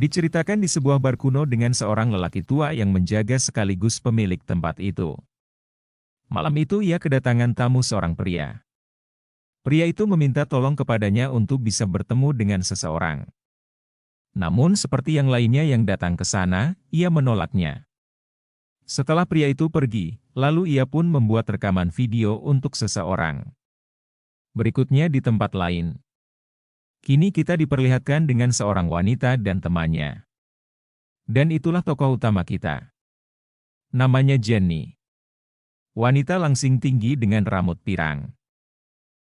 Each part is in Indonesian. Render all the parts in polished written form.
Diceritakan di sebuah bar kuno dengan seorang lelaki tua yang menjaga sekaligus pemilik tempat itu. Malam itu ia kedatangan tamu seorang pria. Pria itu meminta tolong kepadanya untuk bisa bertemu dengan seseorang. Namun seperti yang lainnya yang datang ke sana, ia menolaknya. Setelah pria itu pergi, lalu ia pun membuat rekaman video untuk seseorang. Berikutnya di tempat lain. Kini kita diperlihatkan dengan seorang wanita dan temannya. Dan itulah tokoh utama kita. Namanya Jenny. Wanita langsing tinggi dengan rambut pirang.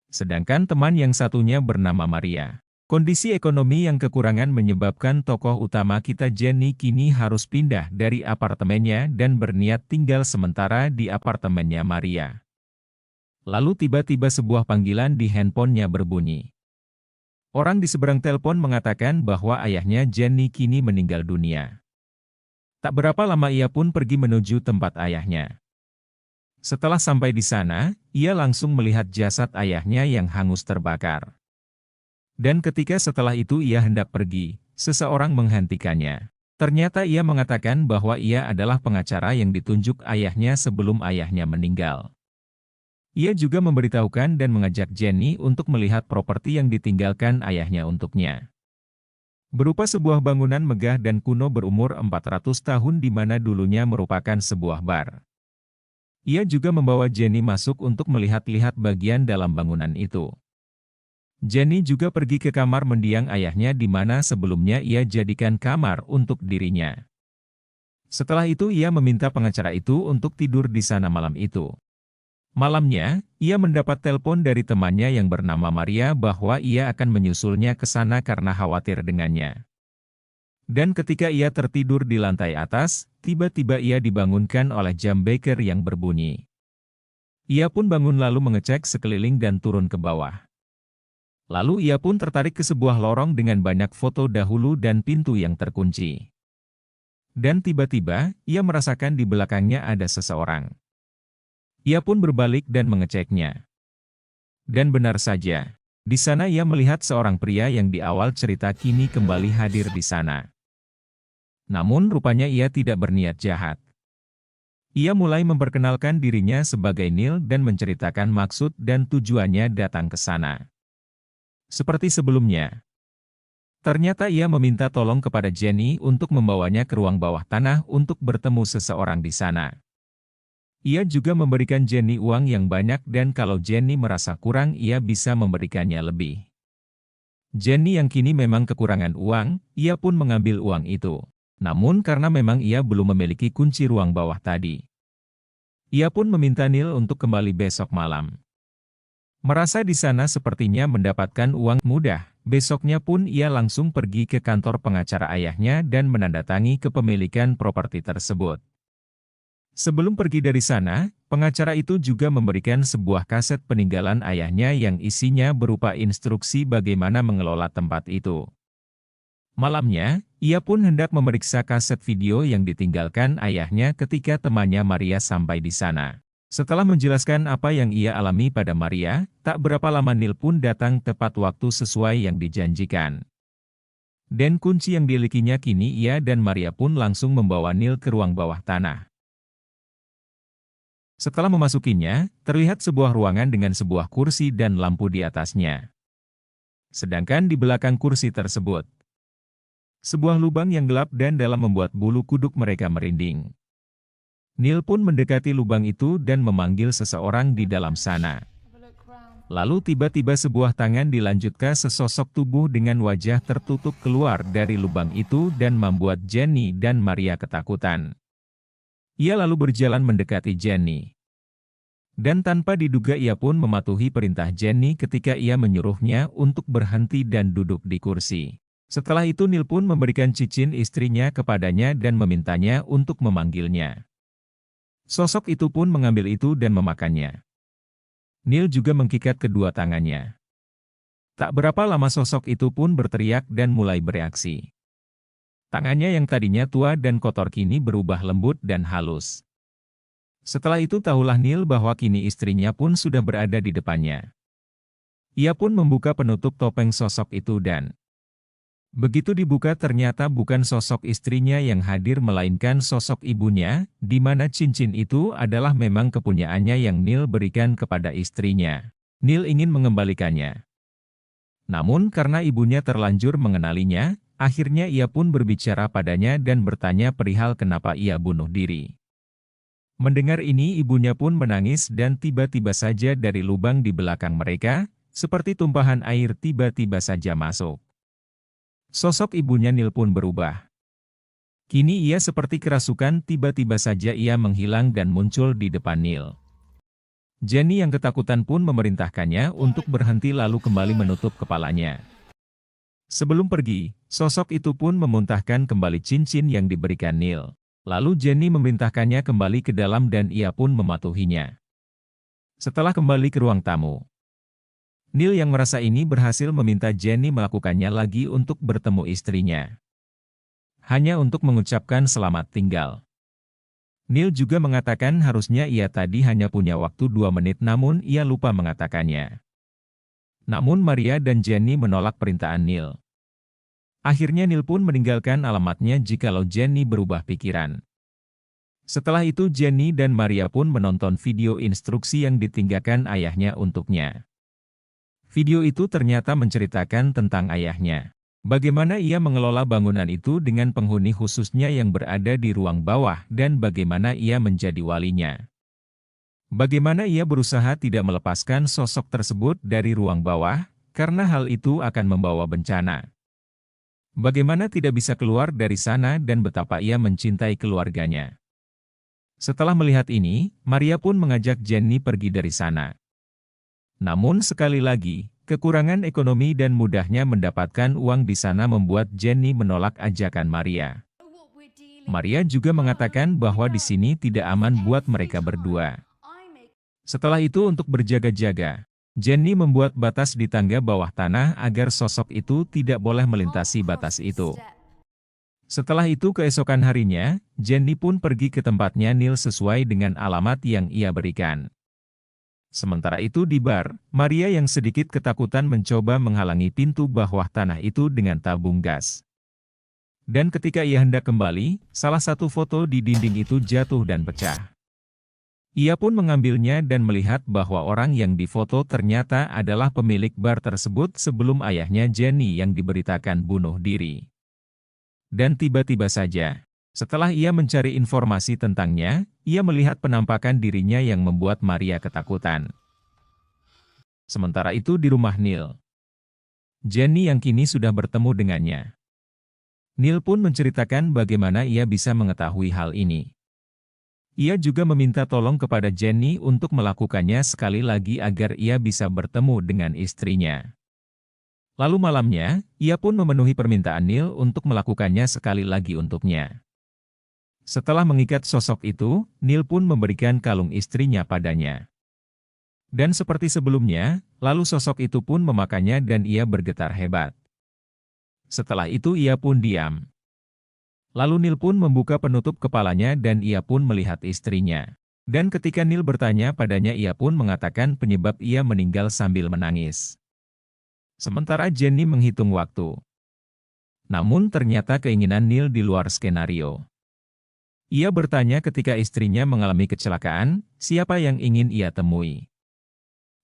Sedangkan teman yang satunya bernama Maria. Kondisi ekonomi yang kekurangan menyebabkan tokoh utama kita Jenny kini harus pindah dari apartemennya dan berniat tinggal sementara di apartemennya Maria. Lalu tiba-tiba sebuah panggilan di handphonenya berbunyi. Orang di seberang telepon mengatakan bahwa ayahnya Jenny kini meninggal dunia. Tak berapa lama ia pun pergi menuju tempat ayahnya. Setelah sampai di sana, ia langsung melihat jasad ayahnya yang hangus terbakar. Dan ketika setelah itu ia hendak pergi, seseorang menghentikannya. Ternyata ia mengatakan bahwa ia adalah pengacara yang ditunjuk ayahnya sebelum ayahnya meninggal. Ia juga memberitahukan dan mengajak Jenny untuk melihat properti yang ditinggalkan ayahnya untuknya. Berupa sebuah bangunan megah dan kuno berumur 400 tahun di mana dulunya merupakan sebuah bar. Ia juga membawa Jenny masuk untuk melihat-lihat bagian dalam bangunan itu. Jenny juga pergi ke kamar mendiang ayahnya di mana sebelumnya ia jadikan kamar untuk dirinya. Setelah itu ia meminta pengacara itu untuk tidur di sana malam itu. Malamnya, ia mendapat telepon dari temannya yang bernama Maria bahwa ia akan menyusulnya ke sana karena khawatir dengannya. Dan ketika ia tertidur di lantai atas, tiba-tiba ia dibangunkan oleh jam beker yang berbunyi. Ia pun bangun lalu mengecek sekeliling dan turun ke bawah. Lalu ia pun tertarik ke sebuah lorong dengan banyak foto dahulu dan pintu yang terkunci. Dan tiba-tiba, ia merasakan di belakangnya ada seseorang. Ia pun berbalik dan mengeceknya. Dan benar saja, di sana ia melihat seorang pria yang di awal cerita kini kembali hadir di sana. Namun rupanya ia tidak berniat jahat. Ia mulai memperkenalkan dirinya sebagai Neil dan menceritakan maksud dan tujuannya datang ke sana. Seperti sebelumnya. Ternyata ia meminta tolong kepada Jenny untuk membawanya ke ruang bawah tanah untuk bertemu seseorang di sana. Ia juga memberikan Jenny uang yang banyak dan kalau Jenny merasa kurang ia bisa memberikannya lebih. Jenny yang kini memang kekurangan uang, ia pun mengambil uang itu. Namun karena memang ia belum memiliki kunci ruang bawah tadi. Ia pun meminta Neil untuk kembali besok malam. Merasa di sana sepertinya mendapatkan uang mudah, besoknya pun ia langsung pergi ke kantor pengacara ayahnya dan menandatangani kepemilikan properti tersebut. Sebelum pergi dari sana, pengacara itu juga memberikan sebuah kaset peninggalan ayahnya yang isinya berupa instruksi bagaimana mengelola tempat itu. Malamnya, ia pun hendak memeriksa kaset video yang ditinggalkan ayahnya ketika temannya Maria sampai di sana. Setelah menjelaskan apa yang ia alami pada Maria, tak berapa lama Neil pun datang tepat waktu sesuai yang dijanjikan. Dan kunci yang dimilikinya kini ia dan Maria pun langsung membawa Neil ke ruang bawah tanah. Setelah memasukinya, terlihat sebuah ruangan dengan sebuah kursi dan lampu di atasnya. Sedangkan di belakang kursi tersebut, sebuah lubang yang gelap dan dalam membuat bulu kuduk mereka merinding. Neil pun mendekati lubang itu dan memanggil seseorang di dalam sana. Lalu tiba-tiba sebuah tangan dilanjutkan sesosok tubuh dengan wajah tertutup keluar dari lubang itu dan membuat Jenny dan Maria ketakutan. Ia lalu berjalan mendekati Jenny. Dan tanpa diduga ia pun mematuhi perintah Jenny ketika ia menyuruhnya untuk berhenti dan duduk di kursi. Setelah itu Neil pun memberikan cincin istrinya kepadanya dan memintanya untuk memanggilnya. Sosok itu pun mengambil itu dan memakannya. Neil juga mengkikat kedua tangannya. Tak berapa lama sosok itu pun berteriak dan mulai bereaksi. Tangannya yang tadinya tua dan kotor kini berubah lembut dan halus. Setelah itu tahulah Neil bahwa kini istrinya pun sudah berada di depannya. Ia pun membuka penutup topeng sosok itu dan Begitu dibuka ternyata bukan sosok istrinya yang hadir melainkan sosok ibunya, di mana cincin itu adalah memang kepunyaannya yang Neil berikan kepada istrinya. Neil ingin mengembalikannya. Namun karena ibunya terlanjur mengenalinya, akhirnya ia pun berbicara padanya dan bertanya perihal kenapa ia bunuh diri. Mendengar ini ibunya pun menangis dan tiba-tiba saja dari lubang di belakang mereka, seperti tumpahan air tiba-tiba saja masuk. Sosok ibunya Neil pun berubah. Kini ia seperti kerasukan, tiba-tiba saja ia menghilang dan muncul di depan Neil. Jenny yang ketakutan pun memerintahkannya untuk berhenti lalu kembali menutup kepalanya. Sebelum pergi, sosok itu pun memuntahkan kembali cincin yang diberikan Neil. Lalu Jenny memerintahkannya kembali ke dalam dan ia pun mematuhinya. Setelah kembali ke ruang tamu, Neil yang merasa ini berhasil meminta Jenny melakukannya lagi untuk bertemu istrinya. Hanya untuk mengucapkan selamat tinggal. Neil juga mengatakan harusnya ia tadi hanya punya waktu 2 menit namun ia lupa mengatakannya. Namun Maria dan Jenny menolak perintaan Neil. Akhirnya Neil pun meninggalkan alamatnya jikalau Jenny berubah pikiran. Setelah itu Jenny dan Maria pun menonton video instruksi yang ditinggalkan ayahnya untuknya. Video itu ternyata menceritakan tentang ayahnya. Bagaimana ia mengelola bangunan itu dengan penghuni khususnya yang berada di ruang bawah dan bagaimana ia menjadi walinya. Bagaimana ia berusaha tidak melepaskan sosok tersebut dari ruang bawah, karena hal itu akan membawa bencana. Bagaimana tidak bisa keluar dari sana dan betapa ia mencintai keluarganya. Setelah melihat ini, Maria pun mengajak Jenny pergi dari sana. Namun sekali lagi, kekurangan ekonomi dan mudahnya mendapatkan uang di sana membuat Jenny menolak ajakan Maria. Maria juga mengatakan bahwa di sini tidak aman buat mereka berdua. Setelah itu untuk berjaga-jaga, Jenny membuat batas di tangga bawah tanah agar sosok itu tidak boleh melintasi batas itu. Setelah itu keesokan harinya, Jenny pun pergi ke tempatnya Neil sesuai dengan alamat yang ia berikan. Sementara itu di bar, Maria yang sedikit ketakutan mencoba menghalangi pintu bawah tanah itu dengan tabung gas. Dan ketika ia hendak kembali, salah satu foto di dinding itu jatuh dan pecah. Ia pun mengambilnya dan melihat bahwa orang yang difoto ternyata adalah pemilik bar tersebut sebelum ayahnya Jenny yang diberitakan bunuh diri. Dan tiba-tiba saja, setelah ia mencari informasi tentangnya, ia melihat penampakan dirinya yang membuat Maria ketakutan. Sementara itu di rumah Neil, Jenny yang kini sudah bertemu dengannya. Neil pun menceritakan bagaimana ia bisa mengetahui hal ini. Ia juga meminta tolong kepada Jenny untuk melakukannya sekali lagi agar ia bisa bertemu dengan istrinya. Lalu malamnya, ia pun memenuhi permintaan Neil untuk melakukannya sekali lagi untuknya. Setelah mengikat sosok itu, Neil pun memberikan kalung istrinya padanya. Dan seperti sebelumnya, lalu sosok itu pun memakannya dan ia bergetar hebat. Setelah itu ia pun diam. Lalu Neil pun membuka penutup kepalanya dan ia pun melihat istrinya. Dan ketika Neil bertanya padanya ia pun mengatakan penyebab ia meninggal sambil menangis. Sementara Jenny menghitung waktu. Namun ternyata keinginan Neil di luar skenario. Ia bertanya ketika istrinya mengalami kecelakaan, siapa yang ingin ia temui.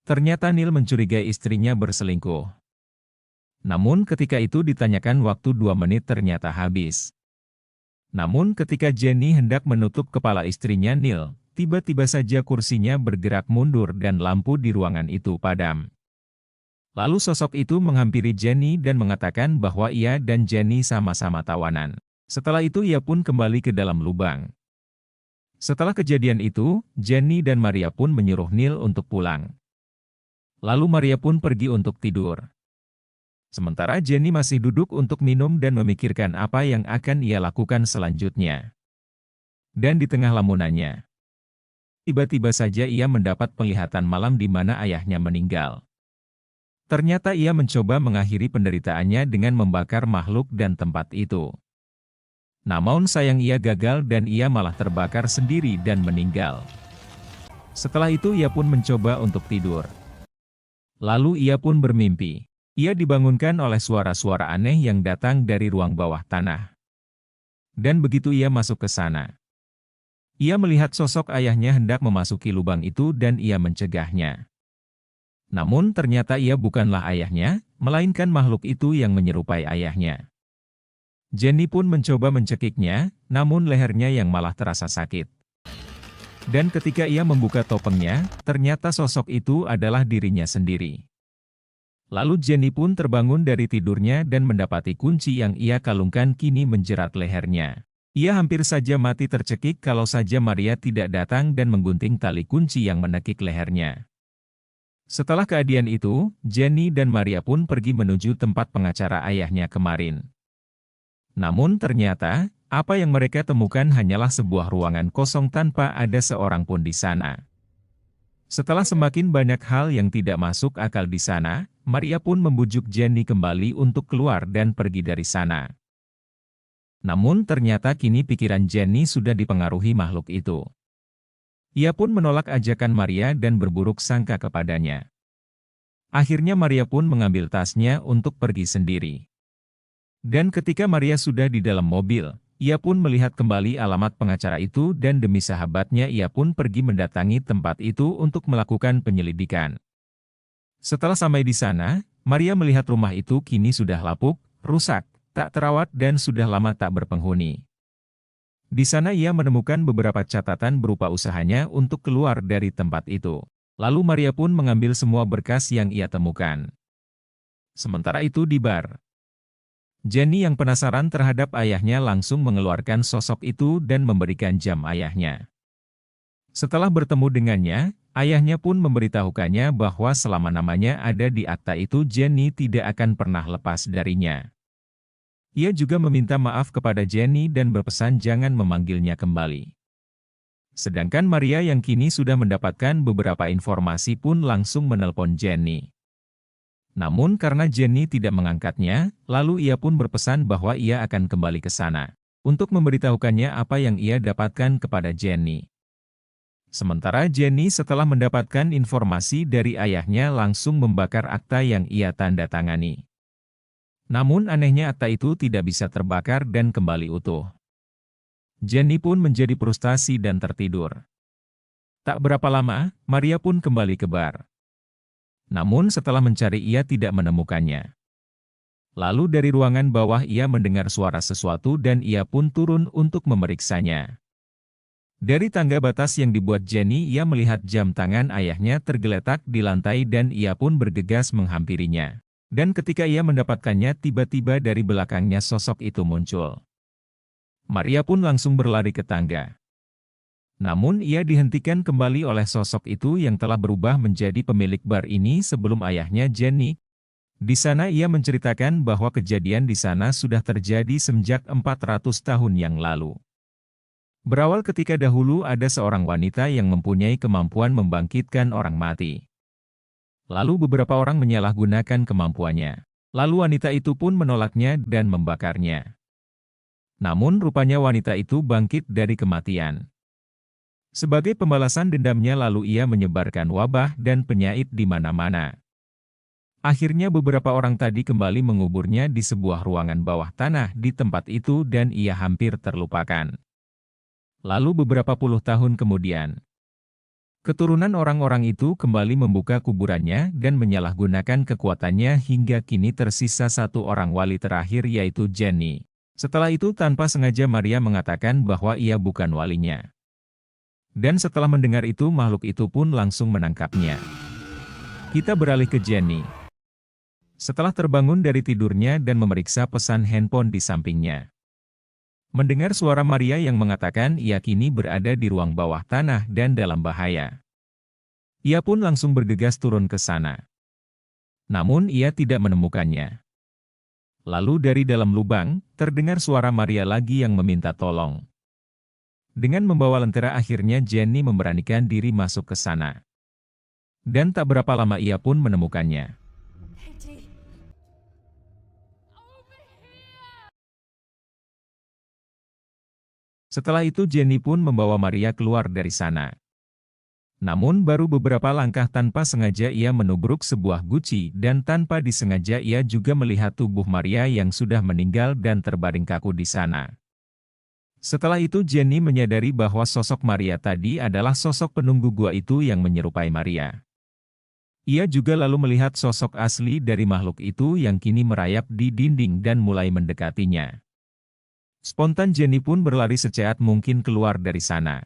Ternyata Neil mencurigai istrinya berselingkuh. Namun ketika itu ditanyakan waktu 2 menit ternyata habis. Namun ketika Jenny hendak menutup kepala istrinya Neil, tiba-tiba saja kursinya bergerak mundur dan lampu di ruangan itu padam. Lalu sosok itu menghampiri Jenny dan mengatakan bahwa ia dan Jenny sama-sama tawanan. Setelah itu ia pun kembali ke dalam lubang. Setelah kejadian itu, Jenny dan Maria pun menyuruh Neil untuk pulang. Lalu Maria pun pergi untuk tidur. Sementara Jenny masih duduk untuk minum dan memikirkan apa yang akan ia lakukan selanjutnya. Dan di tengah lamunannya, tiba-tiba saja ia mendapat penglihatan malam di mana ayahnya meninggal. Ternyata ia mencoba mengakhiri penderitaannya dengan membakar makhluk dan tempat itu. Namun sayang ia gagal dan ia malah terbakar sendiri dan meninggal. Setelah itu ia pun mencoba untuk tidur. Lalu ia pun bermimpi. Ia dibangunkan oleh suara-suara aneh yang datang dari ruang bawah tanah. Dan begitu ia masuk ke sana, ia melihat sosok ayahnya hendak memasuki lubang itu dan ia mencegahnya. Namun ternyata ia bukanlah ayahnya, melainkan makhluk itu yang menyerupai ayahnya. Jenny pun mencoba mencekiknya, namun lehernya yang malah terasa sakit. Dan ketika ia membuka topengnya, ternyata sosok itu adalah dirinya sendiri. Lalu Jenny pun terbangun dari tidurnya dan mendapati kunci yang ia kalungkan kini menjerat lehernya. Ia hampir saja mati tercekik kalau saja Maria tidak datang dan menggunting tali kunci yang menekik lehernya. Setelah kejadian itu, Jenny dan Maria pun pergi menuju tempat pengacara ayahnya kemarin. Namun ternyata, apa yang mereka temukan hanyalah sebuah ruangan kosong tanpa ada seorang pun di sana. Setelah semakin banyak hal yang tidak masuk akal di sana, Maria pun membujuk Jenny kembali untuk keluar dan pergi dari sana. Namun ternyata kini pikiran Jenny sudah dipengaruhi makhluk itu. Ia pun menolak ajakan Maria dan berburuk sangka kepadanya. Akhirnya Maria pun mengambil tasnya untuk pergi sendiri. Dan ketika Maria sudah di dalam mobil, ia pun melihat kembali alamat pengacara itu dan demi sahabatnya ia pun pergi mendatangi tempat itu untuk melakukan penyelidikan. Setelah sampai di sana, Maria melihat rumah itu kini sudah lapuk, rusak, tak terawat dan sudah lama tak berpenghuni. Di sana ia menemukan beberapa catatan berupa usahanya untuk keluar dari tempat itu. Lalu Maria pun mengambil semua berkas yang ia temukan. Sementara itu di bar, Jenny yang penasaran terhadap ayahnya langsung mengeluarkan sosok itu dan memberikan jam ayahnya. Setelah bertemu dengannya, ayahnya pun memberitahukannya bahwa selama namanya ada di akta itu Jenny tidak akan pernah lepas darinya. Ia juga meminta maaf kepada Jenny dan berpesan jangan memanggilnya kembali. Sedangkan Maria yang kini sudah mendapatkan beberapa informasi pun langsung menelpon Jenny. Namun karena Jenny tidak mengangkatnya, lalu ia pun berpesan bahwa ia akan kembali ke sana untuk memberitahukannya apa yang ia dapatkan kepada Jenny. Sementara Jenny setelah mendapatkan informasi dari ayahnya langsung membakar akta yang ia tanda tangani. Namun anehnya akta itu tidak bisa terbakar dan kembali utuh. Jenny pun menjadi frustasi dan tertidur. Tak berapa lama, Maria pun kembali ke bar. Namun setelah mencari ia tidak menemukannya. Lalu dari ruangan bawah ia mendengar suara sesuatu dan ia pun turun untuk memeriksanya. Dari tangga batas yang dibuat Jenny ia melihat jam tangan ayahnya tergeletak di lantai dan ia pun bergegas menghampirinya. Dan ketika ia mendapatkannya tiba-tiba dari belakangnya sosok itu muncul. Maria pun langsung berlari ke tangga. Namun ia dihentikan kembali oleh sosok itu yang telah berubah menjadi pemilik bar ini sebelum ayahnya Jenny. Di sana ia menceritakan bahwa kejadian di sana sudah terjadi sejak 400 tahun yang lalu. Berawal ketika dahulu ada seorang wanita yang mempunyai kemampuan membangkitkan orang mati. Lalu beberapa orang menyalahgunakan kemampuannya. Lalu wanita itu pun menolaknya dan membakarnya. Namun rupanya wanita itu bangkit dari kematian. Sebagai pembalasan dendamnya lalu ia menyebarkan wabah dan penyakit di mana-mana. Akhirnya beberapa orang tadi kembali menguburnya di sebuah ruangan bawah tanah di tempat itu dan ia hampir terlupakan. Lalu beberapa puluh tahun kemudian, keturunan orang-orang itu kembali membuka kuburannya dan menyalahgunakan kekuatannya hingga kini tersisa satu orang wali terakhir yaitu Jenny. Setelah itu tanpa sengaja Maria mengatakan bahwa ia bukan walinya. Dan setelah mendengar itu makhluk itu pun langsung menangkapnya. Kita beralih ke Jenny. Setelah terbangun dari tidurnya dan memeriksa pesan handphone di sampingnya. Mendengar suara Maria yang mengatakan ia kini berada di ruang bawah tanah dan dalam bahaya. Ia pun langsung bergegas turun ke sana. Namun ia tidak menemukannya. Lalu dari dalam lubang, terdengar suara Maria lagi yang meminta tolong. Dengan membawa lentera akhirnya Jenny memberanikan diri masuk ke sana. Dan tak berapa lama ia pun menemukannya. Setelah itu Jenny pun membawa Maria keluar dari sana. Namun baru beberapa langkah tanpa sengaja ia menubruk sebuah guci dan tanpa disengaja ia juga melihat tubuh Maria yang sudah meninggal dan terbaring kaku di sana. Setelah itu Jenny menyadari bahwa sosok Maria tadi adalah sosok penunggu gua itu yang menyerupai Maria. Ia juga lalu melihat sosok asli dari makhluk itu yang kini merayap di dinding dan mulai mendekatinya. Spontan Jenny pun berlari secepat mungkin keluar dari sana.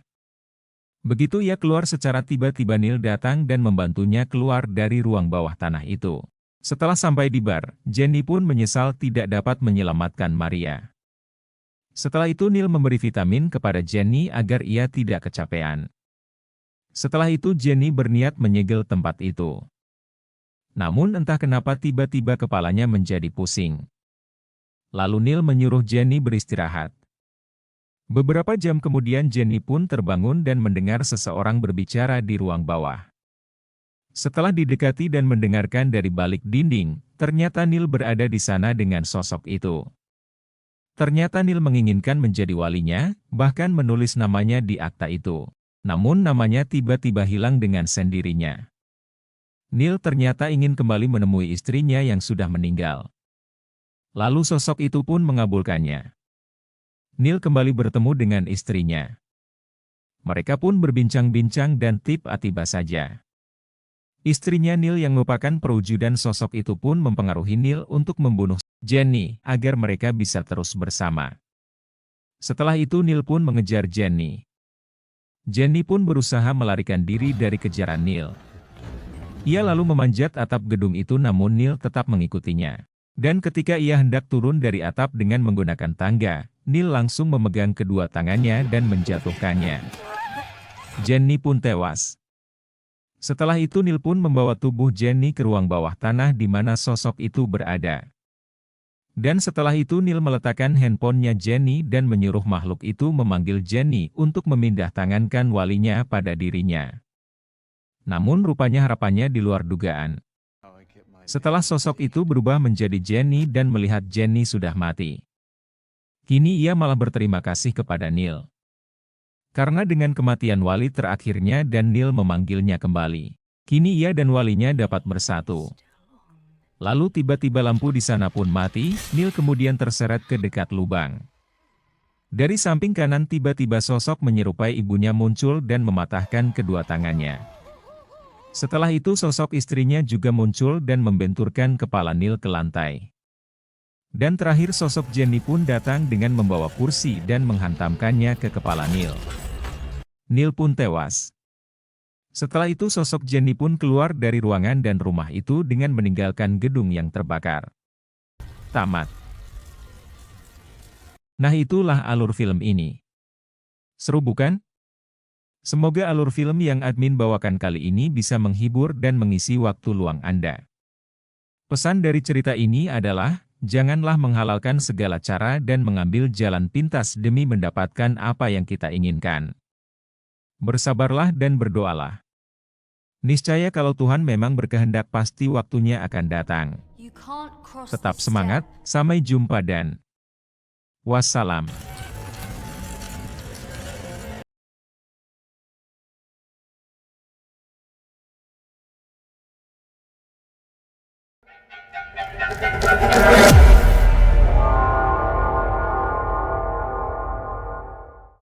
Begitu ia keluar secara tiba-tiba Neil datang dan membantunya keluar dari ruang bawah tanah itu. Setelah sampai di bar, Jenny pun menyesal tidak dapat menyelamatkan Maria. Setelah itu Neil memberi vitamin kepada Jenny agar ia tidak kecapean. Setelah itu Jenny berniat menyegel tempat itu. Namun entah kenapa tiba-tiba kepalanya menjadi pusing. Lalu Neil menyuruh Jenny beristirahat. Beberapa jam kemudian Jenny pun terbangun dan mendengar seseorang berbicara di ruang bawah. Setelah didekati dan mendengarkan dari balik dinding, ternyata Neil berada di sana dengan sosok itu. Ternyata Neil menginginkan menjadi walinya, bahkan menulis namanya di akta itu. Namun namanya tiba-tiba hilang dengan sendirinya. Neil ternyata ingin kembali menemui istrinya yang sudah meninggal. Lalu sosok itu pun mengabulkannya. Neil kembali bertemu dengan istrinya. Mereka pun berbincang-bincang dan tiba-tiba saja. Istrinya Neil yang merupakan perwujudan sosok itu pun mempengaruhi Neil untuk membunuh Jenny agar mereka bisa terus bersama. Setelah itu Neil pun mengejar Jenny. Jenny pun berusaha melarikan diri dari kejaran Neil. Ia lalu memanjat atap gedung itu namun Neil tetap mengikutinya. Dan ketika ia hendak turun dari atap dengan menggunakan tangga, Neil langsung memegang kedua tangannya dan menjatuhkannya. Jenny pun tewas. Setelah itu Neil pun membawa tubuh Jenny ke ruang bawah tanah di mana sosok itu berada. Dan setelah itu Neil meletakkan handphonenya Jenny dan menyuruh makhluk itu memanggil Jenny untuk memindah tangankan walinya pada dirinya. Namun rupanya harapannya di luar dugaan. Setelah sosok itu berubah menjadi Jenny dan melihat Jenny sudah mati. Kini ia malah berterima kasih kepada Neil. Karena dengan kematian wali terakhirnya dan Neil memanggilnya kembali. Kini ia dan walinya dapat bersatu. Lalu tiba-tiba lampu di sana pun mati, Neil kemudian terseret ke dekat lubang. Dari samping kanan tiba-tiba sosok menyerupai ibunya muncul dan mematahkan kedua tangannya. Setelah itu sosok istrinya juga muncul dan membenturkan kepala Neil ke lantai. Dan terakhir sosok Jenny pun datang dengan membawa kursi dan menghantamkannya ke kepala Neil. Neil pun tewas. Setelah itu sosok Jenny pun keluar dari ruangan dan rumah itu dengan meninggalkan gedung yang terbakar. Tamat. Nah itulah alur film ini. Seru bukan? Semoga alur film yang admin bawakan kali ini bisa menghibur dan mengisi waktu luang Anda. Pesan dari cerita ini adalah, janganlah menghalalkan segala cara dan mengambil jalan pintas demi mendapatkan apa yang kita inginkan. Bersabarlah dan berdoalah. Niscaya kalau Tuhan memang berkehendak pasti waktunya akan datang. Tetap semangat, sampai jumpa dan wassalam.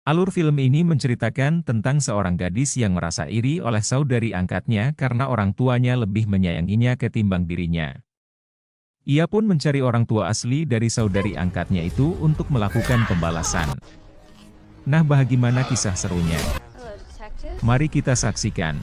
Alur film ini menceritakan tentang seorang gadis yang merasa iri oleh saudari angkatnya karena orang tuanya lebih menyayanginya ketimbang dirinya. Ia pun mencari orang tua asli dari saudari angkatnya itu untuk melakukan pembalasan. Nah, bagaimana kisah serunya? Mari kita saksikan.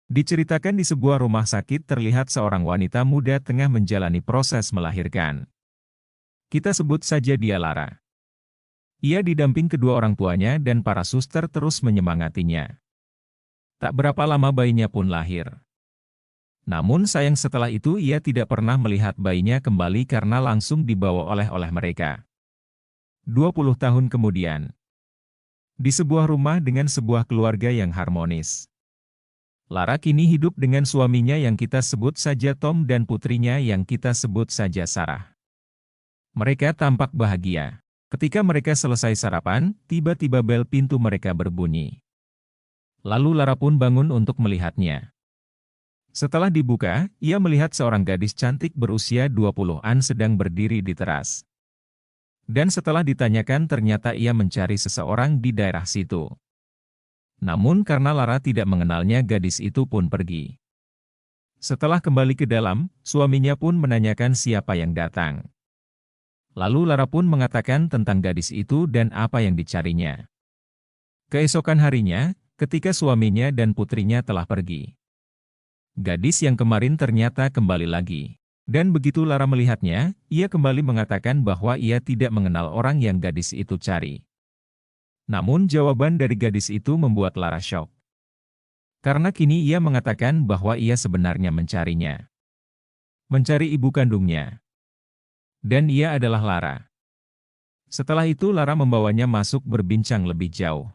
Diceritakan di sebuah rumah sakit terlihat seorang wanita muda tengah menjalani proses melahirkan. Kita sebut saja dia Lara. Ia didamping kedua orang tuanya dan para suster terus menyemangatinya. Tak berapa lama bayinya pun lahir. Namun sayang setelah itu ia tidak pernah melihat bayinya kembali karena langsung dibawa oleh mereka. 20 tahun kemudian. Di sebuah rumah dengan sebuah keluarga yang harmonis. Lara kini hidup dengan suaminya yang kita sebut saja Tom dan putrinya yang kita sebut saja Sarah. Mereka tampak bahagia. Ketika mereka selesai sarapan, tiba-tiba bel pintu mereka berbunyi. Lalu Lara pun bangun untuk melihatnya. Setelah dibuka, ia melihat seorang gadis cantik berusia 20-an sedang berdiri di teras. Dan setelah ditanyakan ternyata ia mencari seseorang di daerah situ. Namun karena Lara tidak mengenalnya, gadis itu pun pergi. Setelah kembali ke dalam, suaminya pun menanyakan siapa yang datang. Lalu Lara pun mengatakan tentang gadis itu dan apa yang dicarinya. Keesokan harinya, ketika suaminya dan putrinya telah pergi, gadis yang kemarin ternyata kembali lagi. Dan begitu Lara melihatnya, ia kembali mengatakan bahwa ia tidak mengenal orang yang gadis itu cari. Namun jawaban dari gadis itu membuat Lara syok. Karena kini ia mengatakan bahwa ia sebenarnya mencarinya. Mencari ibu kandungnya. Dan ia adalah Lara. Setelah itu Lara membawanya masuk berbincang lebih jauh.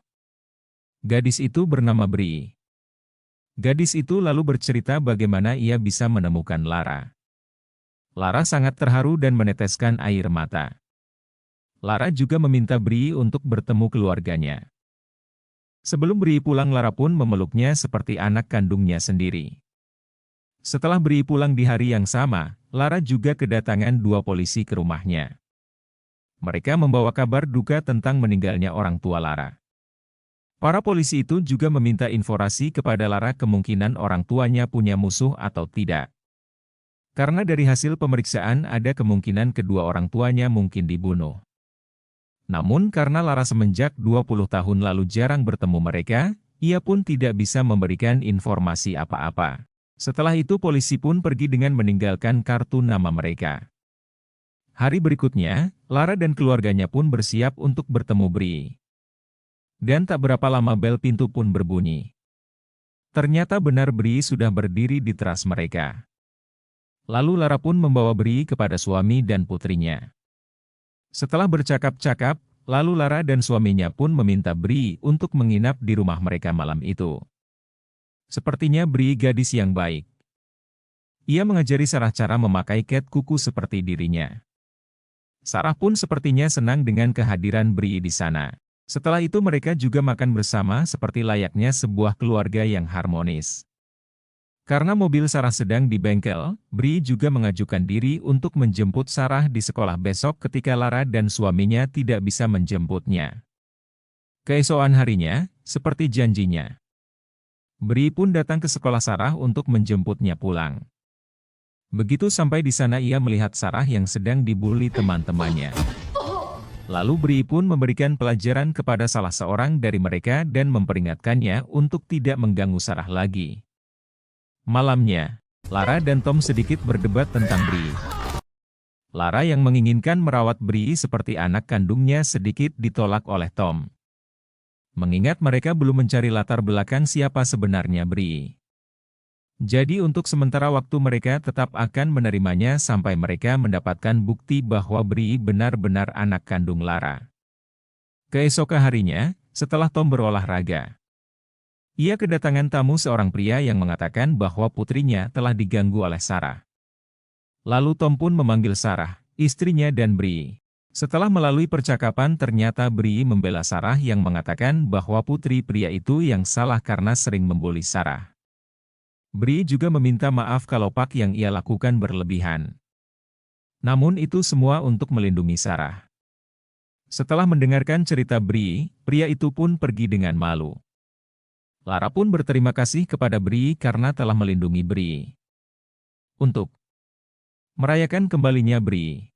Gadis itu bernama Bri. Gadis itu lalu bercerita bagaimana ia bisa menemukan Lara. Lara sangat terharu dan meneteskan air mata. Lara juga meminta Bri untuk bertemu keluarganya. Sebelum Bri pulang, Lara pun memeluknya seperti anak kandungnya sendiri. Setelah Bri pulang di hari yang sama, Lara juga kedatangan 2 polisi ke rumahnya. Mereka membawa kabar duka tentang meninggalnya orang tua Lara. Para polisi itu juga meminta informasi kepada Lara kemungkinan orang tuanya punya musuh atau tidak. Karena dari hasil pemeriksaan ada kemungkinan kedua orang tuanya mungkin dibunuh. Namun karena Lara semenjak 20 tahun lalu jarang bertemu mereka, ia pun tidak bisa memberikan informasi apa-apa. Setelah itu polisi pun pergi dengan meninggalkan kartu nama mereka. Hari berikutnya, Lara dan keluarganya pun bersiap untuk bertemu Bri. Dan tak berapa lama bel pintu pun berbunyi. Ternyata benar Bri sudah berdiri di teras mereka. Lalu Lara pun membawa Bri kepada suami dan putrinya. Setelah bercakap-cakap, lalu Lara dan suaminya pun meminta Bri untuk menginap di rumah mereka malam itu. Sepertinya Bri gadis yang baik. Ia mengajari Sarah cara memakai cat kuku seperti dirinya. Sarah pun sepertinya senang dengan kehadiran Bri di sana. Setelah itu mereka juga makan bersama seperti layaknya sebuah keluarga yang harmonis. Karena mobil Sarah sedang di bengkel, Bri juga mengajukan diri untuk menjemput Sarah di sekolah besok ketika Lara dan suaminya tidak bisa menjemputnya. Keesokan harinya, seperti janjinya, Bri pun datang ke sekolah Sarah untuk menjemputnya pulang. Begitu sampai di sana ia melihat Sarah yang sedang dibully teman-temannya. Lalu Bri pun memberikan pelajaran kepada salah seorang dari mereka dan memperingatkannya untuk tidak mengganggu Sarah lagi. Malamnya, Lara dan Tom sedikit berdebat tentang Bri. Lara yang menginginkan merawat Bri seperti anak kandungnya sedikit ditolak oleh Tom. Mengingat mereka belum mencari latar belakang siapa sebenarnya Bri. Jadi untuk sementara waktu mereka tetap akan menerimanya sampai mereka mendapatkan bukti bahwa Bri benar-benar anak kandung Lara. Keesokan harinya, setelah Tom berolahraga, ia kedatangan tamu seorang pria yang mengatakan bahwa putrinya telah diganggu oleh Sarah. Lalu Tom pun memanggil Sarah, istrinya dan Bri. Setelah melalui percakapan ternyata Bri membela Sarah yang mengatakan bahwa putri pria itu yang salah karena sering membuli Sarah. Bri juga meminta maaf kalau pak yang ia lakukan berlebihan. Namun itu semua untuk melindungi Sarah. Setelah mendengarkan cerita Bri, pria itu pun pergi dengan malu. Lara pun berterima kasih kepada Bri karena telah melindungi Bri. Untuk merayakan kembalinya Bri,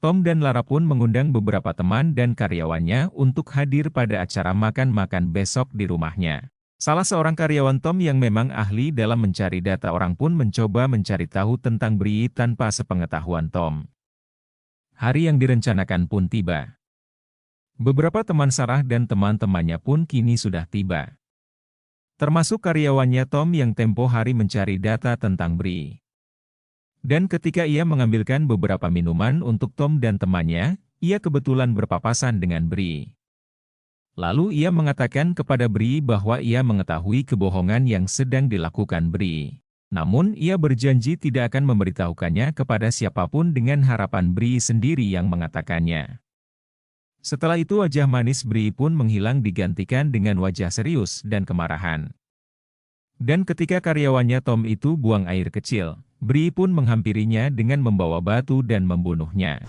Tom dan Lara pun mengundang beberapa teman dan karyawannya untuk hadir pada acara makan-makan besok di rumahnya. Salah seorang karyawan Tom yang memang ahli dalam mencari data orang pun mencoba mencari tahu tentang Bri tanpa sepengetahuan Tom. Hari yang direncanakan pun tiba. Beberapa teman Sarah dan teman-temannya pun kini sudah tiba. Termasuk karyawannya Tom yang tempo hari mencari data tentang Bri. Dan ketika ia mengambilkan beberapa minuman untuk Tom dan temannya, ia kebetulan berpapasan dengan Bri. Lalu ia mengatakan kepada Bri bahwa ia mengetahui kebohongan yang sedang dilakukan Bri. Namun ia berjanji tidak akan memberitahukannya kepada siapapun dengan harapan Bri sendiri yang mengatakannya. Setelah itu wajah manis Bri pun menghilang digantikan dengan wajah serius dan kemarahan. Dan ketika karyawannya Tom itu buang air kecil, Bri pun menghampirinya dengan membawa batu dan membunuhnya.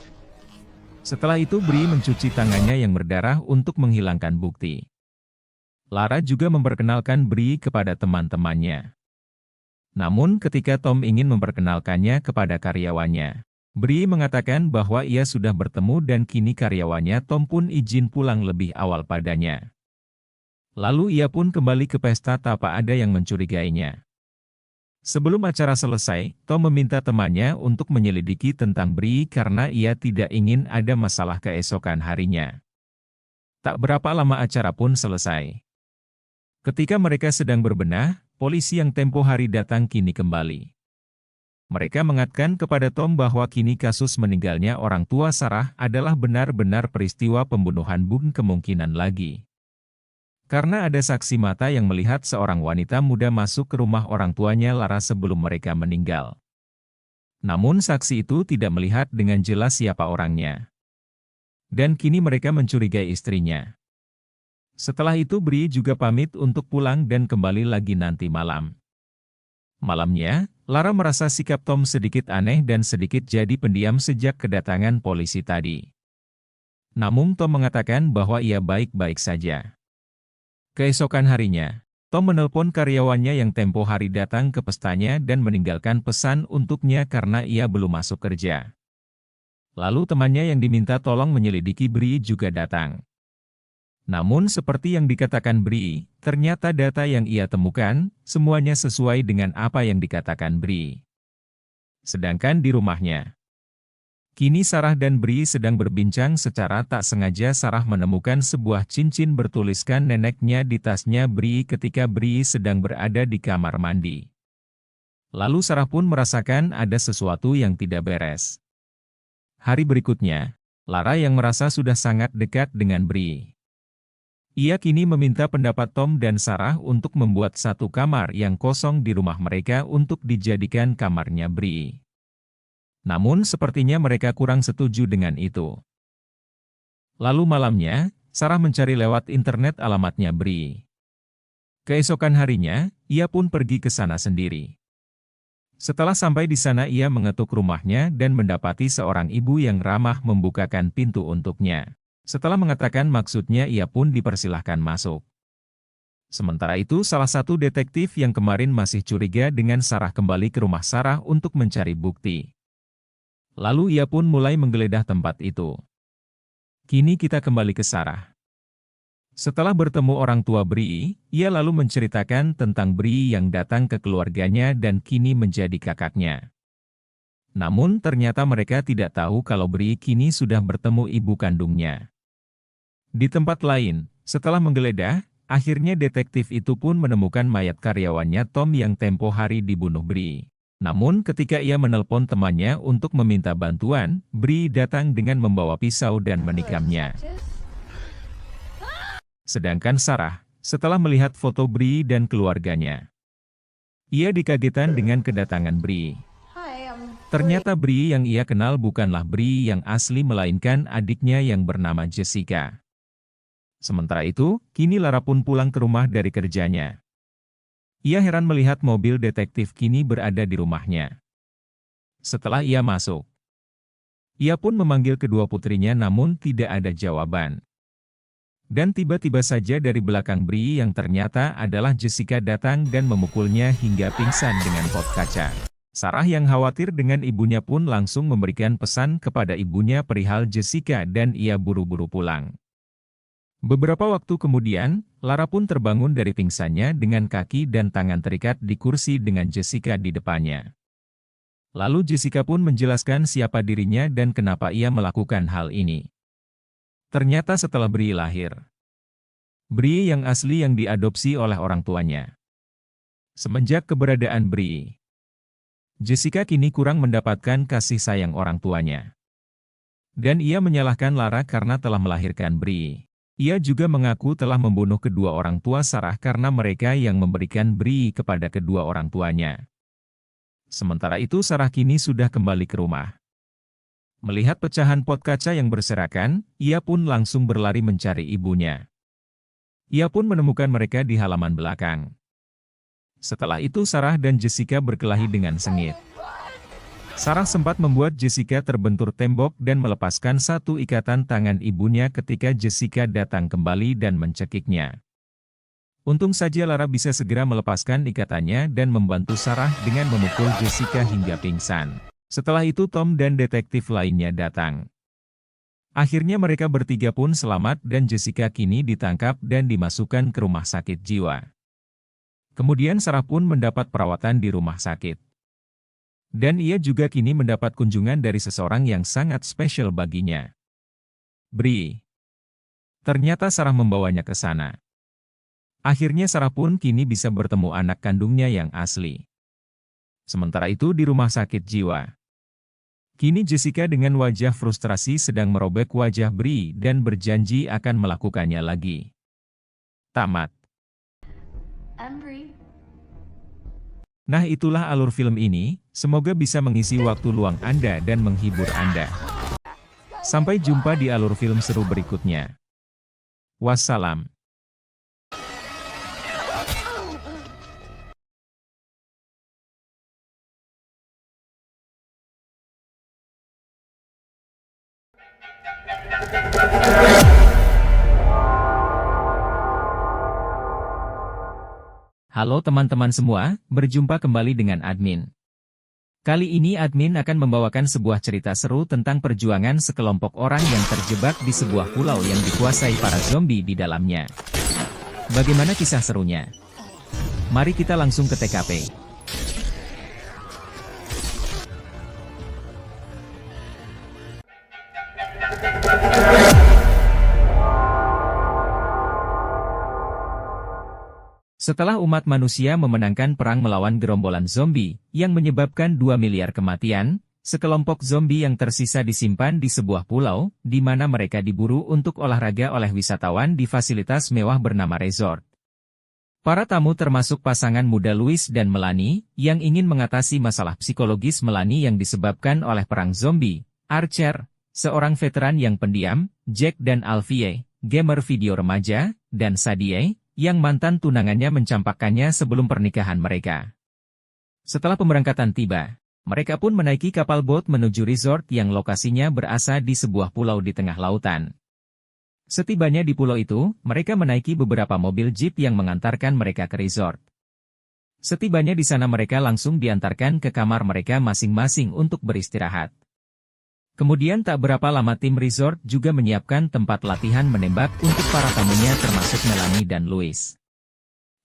Setelah itu Bri mencuci tangannya yang berdarah untuk menghilangkan bukti. Lara juga memperkenalkan Bri kepada teman-temannya. Namun ketika Tom ingin memperkenalkannya kepada karyawannya, Bri mengatakan bahwa ia sudah bertemu dan kini karyawannya Tom pun izin pulang lebih awal padanya. Lalu ia pun kembali ke pesta tanpa ada yang mencurigainya. Sebelum acara selesai, Tom meminta temannya untuk menyelidiki tentang Bri karena ia tidak ingin ada masalah keesokan harinya. Tak berapa lama acara pun selesai. Ketika mereka sedang berbenah, polisi yang tempo hari datang kini kembali. Mereka mengatakan kepada Tom bahwa kini kasus meninggalnya orang tua Sarah adalah benar-benar peristiwa pembunuhan bukan kemungkinan lagi. Karena ada saksi mata yang melihat seorang wanita muda masuk ke rumah orang tuanya Lara sebelum mereka meninggal. Namun saksi itu tidak melihat dengan jelas siapa orangnya. Dan kini mereka mencurigai istrinya. Setelah itu Bri juga pamit untuk pulang dan kembali lagi nanti malam. Malamnya, Lara merasa sikap Tom sedikit aneh dan sedikit jadi pendiam sejak kedatangan polisi tadi. Namun Tom mengatakan bahwa ia baik-baik saja. Keesokan harinya, Tom menelpon karyawannya yang tempo hari datang ke pestanya dan meninggalkan pesan untuknya karena ia belum masuk kerja. Lalu temannya yang diminta tolong menyelidiki Bri juga datang. Namun seperti yang dikatakan Bri, ternyata data yang ia temukan, semuanya sesuai dengan apa yang dikatakan Bri. Sedangkan di rumahnya, kini Sarah dan Bri sedang berbincang secara tak sengaja Sarah menemukan sebuah cincin bertuliskan neneknya di tasnya Bri ketika Bri sedang berada di kamar mandi. Lalu Sarah pun merasakan ada sesuatu yang tidak beres. Hari berikutnya, Lara yang merasa sudah sangat dekat dengan Bri. Ia kini meminta pendapat Tom dan Sarah untuk membuat satu kamar yang kosong di rumah mereka untuk dijadikan kamarnya Bri. Namun sepertinya mereka kurang setuju dengan itu. Lalu malamnya, Sarah mencari lewat internet alamatnya Bri. Keesokan harinya, ia pun pergi ke sana sendiri. Setelah sampai di sana ia mengetuk rumahnya dan mendapati seorang ibu yang ramah membukakan pintu untuknya. Setelah mengatakan maksudnya ia pun dipersilahkan masuk. Sementara itu salah satu detektif yang kemarin masih curiga dengan Sarah kembali ke rumah Sarah untuk mencari bukti. Lalu ia pun mulai menggeledah tempat itu. Kini kita kembali ke Sarah. Setelah bertemu orang tua Bri, ia lalu menceritakan tentang Bri yang datang ke keluarganya dan kini menjadi kakaknya. Namun ternyata mereka tidak tahu kalau Bri kini sudah bertemu ibu kandungnya. Di tempat lain, setelah menggeledah, akhirnya detektif itu pun menemukan mayat karyawannya Tom yang tempo hari dibunuh Bri. Namun ketika ia menelpon temannya untuk meminta bantuan, Bri datang dengan membawa pisau dan menikamnya. Sedangkan Sarah, setelah melihat foto Bri dan keluarganya, ia dikagetkan dengan kedatangan Bri. Ternyata Bri yang ia kenal bukanlah Bri yang asli melainkan adiknya yang bernama Jessica. Sementara itu, kini Lara pun pulang ke rumah dari kerjanya. Ia heran melihat mobil detektif kini berada di rumahnya. Setelah ia masuk, ia pun memanggil kedua putrinya namun tidak ada jawaban. Dan tiba-tiba saja dari belakang Bri yang ternyata adalah Jessica datang dan memukulnya hingga pingsan dengan pot kaca. Sarah yang khawatir dengan ibunya pun langsung memberikan pesan kepada ibunya perihal Jessica dan ia buru-buru pulang. Beberapa waktu kemudian, Lara pun terbangun dari pingsannya dengan kaki dan tangan terikat di kursi dengan Jessica di depannya. Lalu Jessica pun menjelaskan siapa dirinya dan kenapa ia melakukan hal ini. Ternyata setelah Bri lahir, Bri yang asli yang diadopsi oleh orang tuanya. Semenjak keberadaan Bri, Jessica kini kurang mendapatkan kasih sayang orang tuanya. Dan ia menyalahkan Lara karena telah melahirkan Bri. Ia juga mengaku telah membunuh kedua orang tua Sarah karena mereka yang memberikan Bri kepada kedua orang tuanya. Sementara itu Sarah kini sudah kembali ke rumah. Melihat pecahan pot kaca yang berserakan, ia pun langsung berlari mencari ibunya. Ia pun menemukan mereka di halaman belakang. Setelah itu Sarah dan Jessica berkelahi dengan sengit. Sarah sempat membuat Jessica terbentur tembok dan melepaskan satu ikatan tangan ibunya ketika Jessica datang kembali dan mencekiknya. Untung saja Lara bisa segera melepaskan ikatannya dan membantu Sarah dengan memukul Jessica hingga pingsan. Setelah itu Tom dan detektif lainnya datang. Akhirnya mereka bertiga pun selamat dan Jessica kini ditangkap dan dimasukkan ke rumah sakit jiwa. Kemudian Sarah pun mendapat perawatan di rumah sakit. Dan ia juga kini mendapat kunjungan dari seseorang yang sangat spesial baginya. Bri. Ternyata Sarah membawanya ke sana. Akhirnya Sarah pun kini bisa bertemu anak kandungnya yang asli. Sementara itu di rumah sakit jiwa. Kini Jessica dengan wajah frustrasi sedang merobek wajah Bri dan berjanji akan melakukannya lagi. Tamat. Nah itulah alur film ini, semoga bisa mengisi waktu luang Anda dan menghibur Anda. Sampai jumpa di alur film seru berikutnya. Wassalam. Halo teman-teman semua, berjumpa kembali dengan admin. Kali ini admin akan membawakan sebuah cerita seru tentang perjuangan sekelompok orang yang terjebak di sebuah pulau yang dikuasai para zombie di dalamnya. Bagaimana kisah serunya? Mari kita langsung ke TKP. Setelah umat manusia memenangkan perang melawan gerombolan zombie, yang menyebabkan 2 miliar kematian, sekelompok zombie yang tersisa disimpan di sebuah pulau, di mana mereka diburu untuk olahraga oleh wisatawan di fasilitas mewah bernama resort. Para tamu termasuk pasangan muda Louis dan Melanie, yang ingin mengatasi masalah psikologis Melanie yang disebabkan oleh perang zombie, Archer, seorang veteran yang pendiam, Jack dan Alfie, gamer video remaja, dan Sadie, yang mantan tunangannya mencampakkannya sebelum pernikahan mereka. Setelah pemberangkatan tiba, mereka pun menaiki kapal boat menuju resort yang lokasinya berada di sebuah pulau di tengah lautan. Setibanya di pulau itu, mereka menaiki beberapa mobil jeep yang mengantarkan mereka ke resort. Setibanya di sana mereka langsung diantarkan ke kamar mereka masing-masing untuk beristirahat. Kemudian tak berapa lama tim resort juga menyiapkan tempat latihan menembak untuk para tamunya termasuk Melanie dan Louis.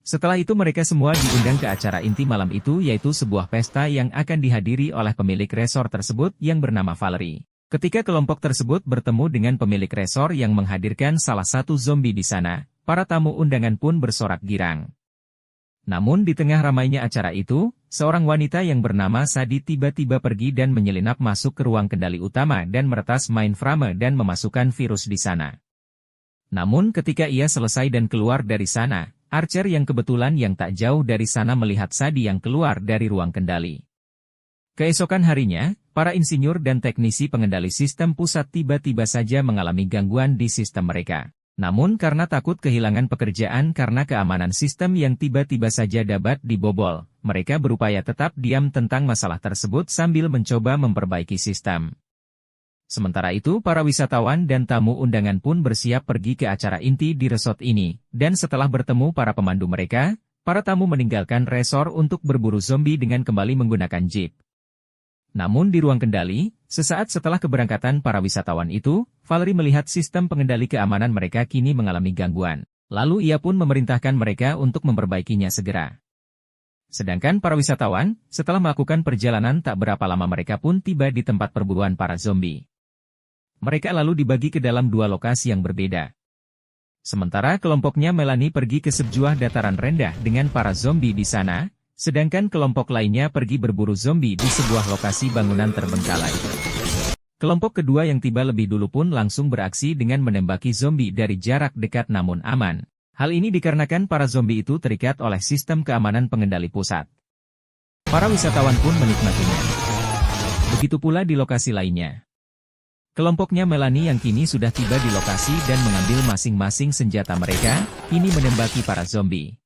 Setelah itu mereka semua diundang ke acara inti malam itu yaitu sebuah pesta yang akan dihadiri oleh pemilik resort tersebut yang bernama Valerie. Ketika kelompok tersebut bertemu dengan pemilik resort yang menghadirkan salah satu zombie di sana, para tamu undangan pun bersorak girang. Namun di tengah ramainya acara itu, seorang wanita yang bernama Sadie tiba-tiba pergi dan menyelinap masuk ke ruang kendali utama dan meretas mainframe dan memasukkan virus di sana. Namun ketika ia selesai dan keluar dari sana, Archer yang kebetulan yang tak jauh dari sana melihat Sadie yang keluar dari ruang kendali. Keesokan harinya, para insinyur dan teknisi pengendali sistem pusat tiba-tiba saja mengalami gangguan di sistem mereka. Namun karena takut kehilangan pekerjaan karena keamanan sistem yang tiba-tiba saja dapat dibobol, mereka berupaya tetap diam tentang masalah tersebut sambil mencoba memperbaiki sistem. Sementara itu para wisatawan dan tamu undangan pun bersiap pergi ke acara inti di resort ini, dan setelah bertemu para pemandu mereka, para tamu meninggalkan resort untuk berburu zombie dengan kembali menggunakan jeep. Namun di ruang kendali, sesaat setelah keberangkatan para wisatawan itu, Valerie melihat sistem pengendali keamanan mereka kini mengalami gangguan. Lalu ia pun memerintahkan mereka untuk memperbaikinya segera. Sedangkan para wisatawan, setelah melakukan perjalanan tak berapa lama mereka pun tiba di tempat perburuan para zombie. Mereka lalu dibagi ke dalam dua lokasi yang berbeda. Sementara kelompoknya Melanie pergi ke sebuah dataran rendah dengan para zombie di sana, sedangkan kelompok lainnya pergi berburu zombie di sebuah lokasi bangunan terbengkalai. Kelompok kedua yang tiba lebih dulu pun langsung beraksi dengan menembaki zombie dari jarak dekat namun aman. Hal ini dikarenakan para zombie itu terikat oleh sistem keamanan pengendali pusat. Para wisatawan pun menikmatinya. Begitu pula di lokasi lainnya. Kelompoknya Melanie yang kini sudah tiba di lokasi dan mengambil masing-masing senjata mereka, kini menembaki para zombie.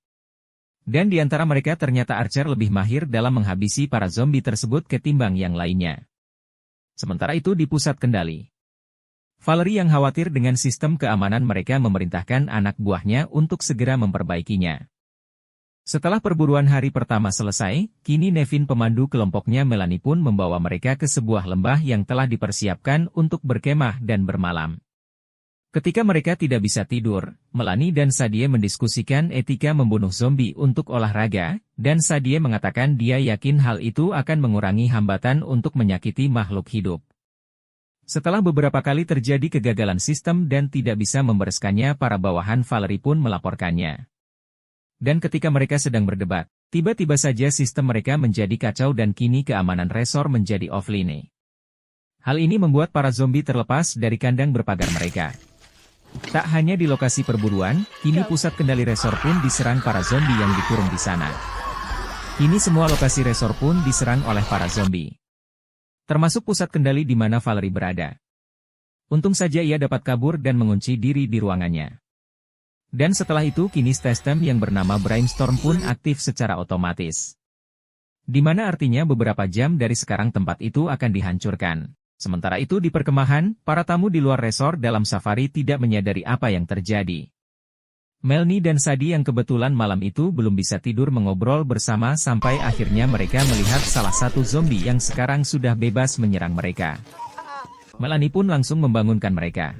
Dan di antara mereka ternyata Archer lebih mahir dalam menghabisi para zombie tersebut ketimbang yang lainnya. Sementara itu di pusat kendali, Valerie yang khawatir dengan sistem keamanan mereka memerintahkan anak buahnya untuk segera memperbaikinya. Setelah perburuan hari pertama selesai, kini Nevin pemandu kelompoknya Melanie pun membawa mereka ke sebuah lembah yang telah dipersiapkan untuk berkemah dan bermalam. Ketika mereka tidak bisa tidur, Melanie dan Sadie mendiskusikan etika membunuh zombie untuk olahraga, dan Sadie mengatakan dia yakin hal itu akan mengurangi hambatan untuk menyakiti makhluk hidup. Setelah beberapa kali terjadi kegagalan sistem dan tidak bisa membereskannya, para bawahan Valerie pun melaporkannya. Dan ketika mereka sedang berdebat, tiba-tiba saja sistem mereka menjadi kacau dan kini keamanan resor menjadi offline. Hal ini membuat para zombie terlepas dari kandang berpagar mereka. Tak hanya di lokasi perburuan, kini pusat kendali resor pun diserang para zombie yang dikurung di sana. Kini semua lokasi resor pun diserang oleh para zombie. Termasuk pusat kendali di mana Valerie berada. Untung saja ia dapat kabur dan mengunci diri di ruangannya. Dan setelah itu kini sistem yang bernama Brainstorm pun aktif secara otomatis. Di mana artinya beberapa jam dari sekarang tempat itu akan dihancurkan. Sementara itu di perkemahan, para tamu di luar resor dalam safari tidak menyadari apa yang terjadi. Melanie dan Sadie yang kebetulan malam itu belum bisa tidur mengobrol bersama sampai akhirnya mereka melihat salah satu zombie yang sekarang sudah bebas menyerang mereka. Melanie pun langsung membangunkan mereka.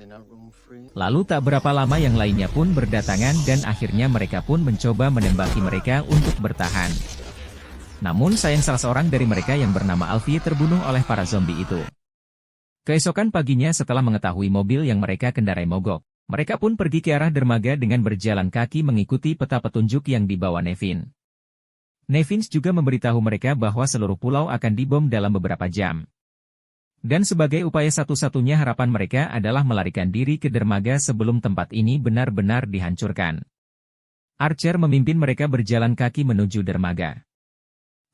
Lalu tak berapa lama yang lainnya pun berdatangan dan akhirnya mereka pun mencoba menembaki mereka untuk bertahan. Namun sayang salah seorang dari mereka yang bernama Alfie terbunuh oleh para zombie itu. Keesokan paginya setelah mengetahui mobil yang mereka kendarai mogok, mereka pun pergi ke arah dermaga dengan berjalan kaki mengikuti peta petunjuk yang dibawa Nevin. Nevin juga memberitahu mereka bahwa seluruh pulau akan dibom dalam beberapa jam. Dan sebagai upaya satu-satunya harapan mereka adalah melarikan diri ke dermaga sebelum tempat ini benar-benar dihancurkan. Archer memimpin mereka berjalan kaki menuju dermaga.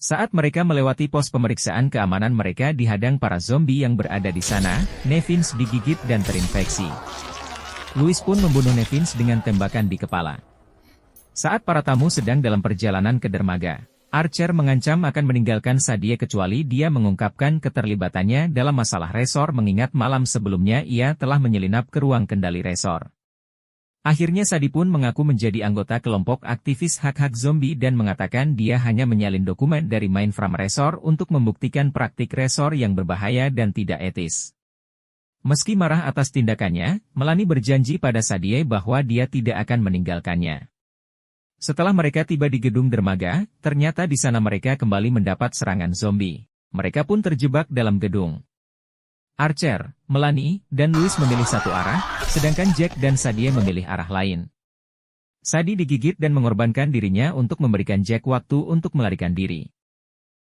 Saat mereka melewati pos pemeriksaan keamanan mereka dihadang para zombie yang berada di sana, Nevin digigit dan terinfeksi. Louis pun membunuh Nevin dengan tembakan di kepala. Saat para tamu sedang dalam perjalanan ke dermaga, Archer mengancam akan meninggalkan Sadie kecuali dia mengungkapkan keterlibatannya dalam masalah resor mengingat malam sebelumnya ia telah menyelinap ke ruang kendali resor. Akhirnya Sadie pun mengaku menjadi anggota kelompok aktivis hak-hak zombie dan mengatakan dia hanya menyalin dokumen dari mainframe resor untuk membuktikan praktik resor yang berbahaya dan tidak etis. Meski marah atas tindakannya, Melanie berjanji pada Sadie bahwa dia tidak akan meninggalkannya. Setelah mereka tiba di gedung dermaga, ternyata di sana mereka kembali mendapat serangan zombie. Mereka pun terjebak dalam gedung. Archer, Melanie, dan Louis memilih satu arah, sedangkan Jack dan Sadie memilih arah lain. Sadie digigit dan mengorbankan dirinya untuk memberikan Jack waktu untuk melarikan diri.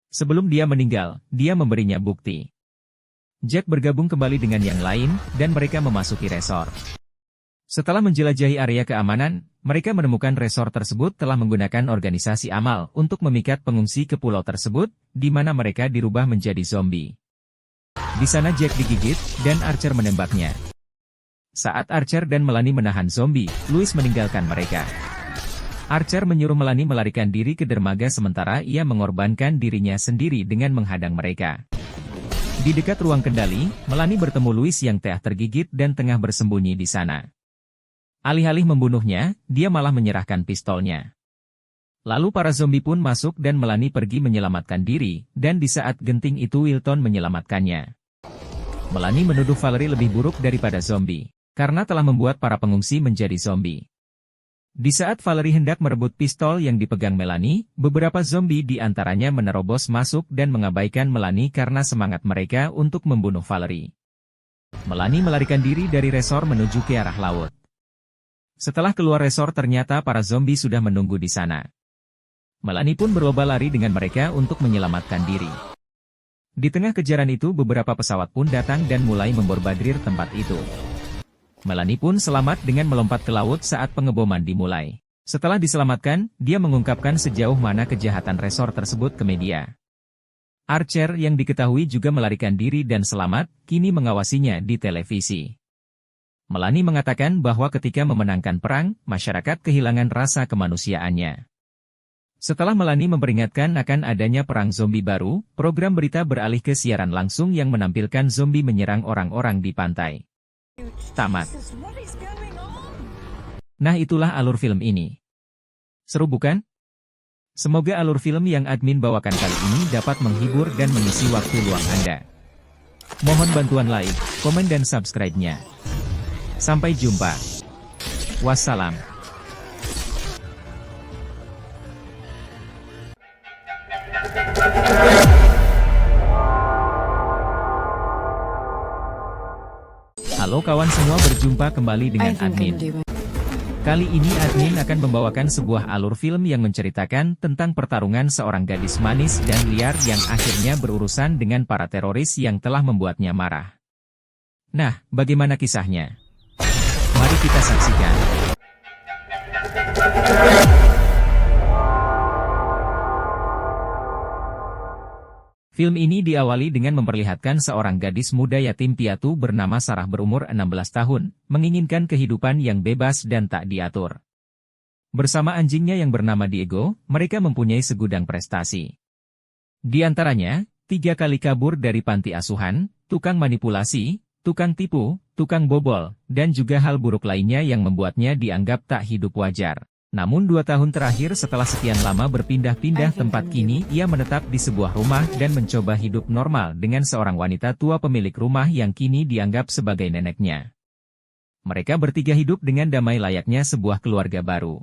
Sebelum dia meninggal, dia memberinya bukti. Jack bergabung kembali dengan yang lain, dan mereka memasuki resor. Setelah menjelajahi area keamanan, mereka menemukan resor tersebut telah menggunakan organisasi amal untuk memikat pengungsi ke pulau tersebut, di mana mereka dirubah menjadi zombie. Di sana Jack digigit, dan Archer menembaknya. Saat Archer dan Melanie menahan zombie, Louis meninggalkan mereka. Archer menyuruh Melanie melarikan diri ke dermaga sementara ia mengorbankan dirinya sendiri dengan menghadang mereka. Di dekat ruang kendali, Melanie bertemu Louis yang telah tergigit dan tengah bersembunyi di sana. Alih-alih membunuhnya, dia malah menyerahkan pistolnya. Lalu para zombie pun masuk dan Melanie pergi menyelamatkan diri, dan di saat genting itu Wilton menyelamatkannya. Melanie menuduh Valerie lebih buruk daripada zombie, karena telah membuat para pengungsi menjadi zombie. Di saat Valerie hendak merebut pistol yang dipegang Melanie, beberapa zombie di antaranya menerobos masuk dan mengabaikan Melanie karena semangat mereka untuk membunuh Valerie. Melanie melarikan diri dari resor menuju ke arah laut. Setelah keluar resor ternyata para zombie sudah menunggu di sana. Melanie pun berlomba lari dengan mereka untuk menyelamatkan diri. Di tengah kejaran itu beberapa pesawat pun datang dan mulai membombardir tempat itu. Melanie pun selamat dengan melompat ke laut saat pengeboman dimulai. Setelah diselamatkan, dia mengungkapkan sejauh mana kejahatan resor tersebut ke media. Archer yang diketahui juga melarikan diri dan selamat, kini mengawasinya di televisi. Melanie mengatakan bahwa ketika memenangkan perang, masyarakat kehilangan rasa kemanusiaannya. Setelah Melanie memperingatkan akan adanya perang zombie baru, program berita beralih ke siaran langsung yang menampilkan zombie menyerang orang-orang di pantai. Tamat. Nah, itulah alur film ini. Seru bukan? Semoga alur film yang admin bawakan kali ini dapat menghibur dan mengisi waktu luang Anda. Mohon bantuan like, komen dan subscribe-nya. Sampai jumpa. Wassalam. Halo kawan semua, berjumpa kembali dengan admin. Kali ini admin akan membawakan sebuah alur film yang menceritakan tentang pertarungan seorang gadis manis dan liar yang akhirnya berurusan dengan para teroris yang telah membuatnya marah. Nah, bagaimana kisahnya? Mari kita saksikan. Film ini diawali dengan memperlihatkan seorang gadis muda yatim piatu bernama Sarah berumur 16 tahun, menginginkan kehidupan yang bebas dan tak diatur. Bersama anjingnya yang bernama Diego, mereka mempunyai segudang prestasi. Di antaranya, 3 kali kabur dari panti asuhan, tukang manipulasi, tukang tipu, tukang bobol, dan juga hal buruk lainnya yang membuatnya dianggap tak hidup wajar. Namun 2 tahun terakhir setelah sekian lama berpindah-pindah tempat, kini ia menetap di sebuah rumah dan mencoba hidup normal dengan seorang wanita tua pemilik rumah yang kini dianggap sebagai neneknya. Mereka bertiga hidup dengan damai layaknya sebuah keluarga baru.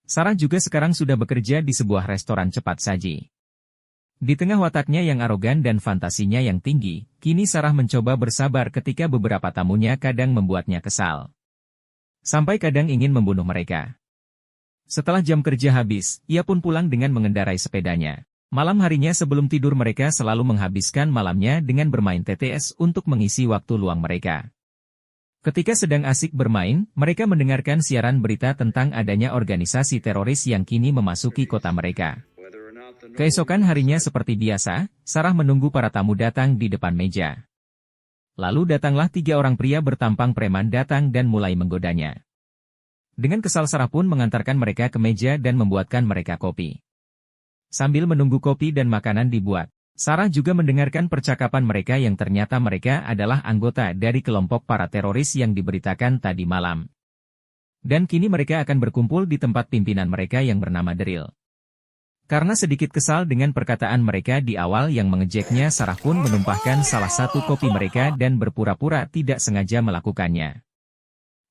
Sarah juga sekarang sudah bekerja di sebuah restoran cepat saji. Di tengah wataknya yang arogan dan fantasinya yang tinggi, kini Sarah mencoba bersabar ketika beberapa tamunya kadang membuatnya kesal. Sampai kadang ingin membunuh mereka. Setelah jam kerja habis, ia pun pulang dengan mengendarai sepedanya. Malam harinya sebelum tidur mereka selalu menghabiskan malamnya dengan bermain TTS untuk mengisi waktu luang mereka. Ketika sedang asik bermain, mereka mendengarkan siaran berita tentang adanya organisasi teroris yang kini memasuki kota mereka. Keesokan harinya seperti biasa, Sarah menunggu para tamu datang di depan meja. Lalu datanglah 3 orang pria bertampang preman datang dan mulai menggodanya. Dengan kesal Sarah pun mengantarkan mereka ke meja dan membuatkan mereka kopi. Sambil menunggu kopi dan makanan dibuat, Sarah juga mendengarkan percakapan mereka yang ternyata mereka adalah anggota dari kelompok para teroris yang diberitakan tadi malam. Dan kini mereka akan berkumpul di tempat pimpinan mereka yang bernama Daryl. Karena sedikit kesal dengan perkataan mereka di awal yang mengejeknya, Sarah pun menumpahkan salah satu kopi mereka dan berpura-pura tidak sengaja melakukannya.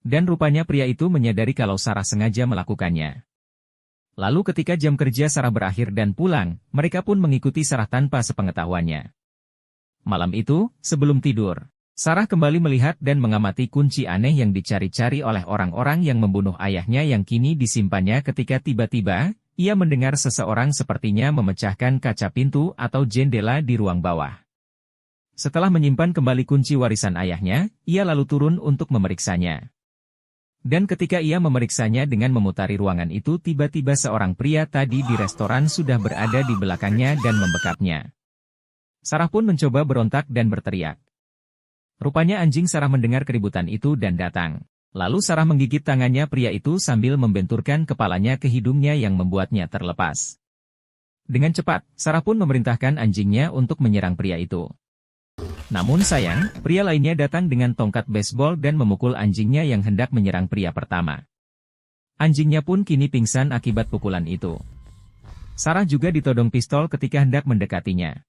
Dan rupanya pria itu menyadari kalau Sarah sengaja melakukannya. Lalu ketika jam kerja Sarah berakhir dan pulang, mereka pun mengikuti Sarah tanpa sepengetahuannya. Malam itu, sebelum tidur, Sarah kembali melihat dan mengamati kunci aneh yang dicari-cari oleh orang-orang yang membunuh ayahnya yang kini disimpannya ketika tiba-tiba, ia mendengar seseorang sepertinya memecahkan kaca pintu atau jendela di ruang bawah. Setelah menyimpan kembali kunci warisan ayahnya, ia lalu turun untuk memeriksanya. Dan ketika ia memeriksanya dengan memutari ruangan itu, tiba-tiba seorang pria tadi di restoran sudah berada di belakangnya dan membekapnya. Sarah pun mencoba berontak dan berteriak. Rupanya anjing Sarah mendengar keributan itu dan datang. Lalu Sarah menggigit tangannya pria itu sambil membenturkan kepalanya ke hidungnya yang membuatnya terlepas. Dengan cepat, Sarah pun memerintahkan anjingnya untuk menyerang pria itu. Namun sayang, pria lainnya datang dengan tongkat baseball dan memukul anjingnya yang hendak menyerang pria pertama. Anjingnya pun kini pingsan akibat pukulan itu. Sarah juga ditodong pistol ketika hendak mendekatinya.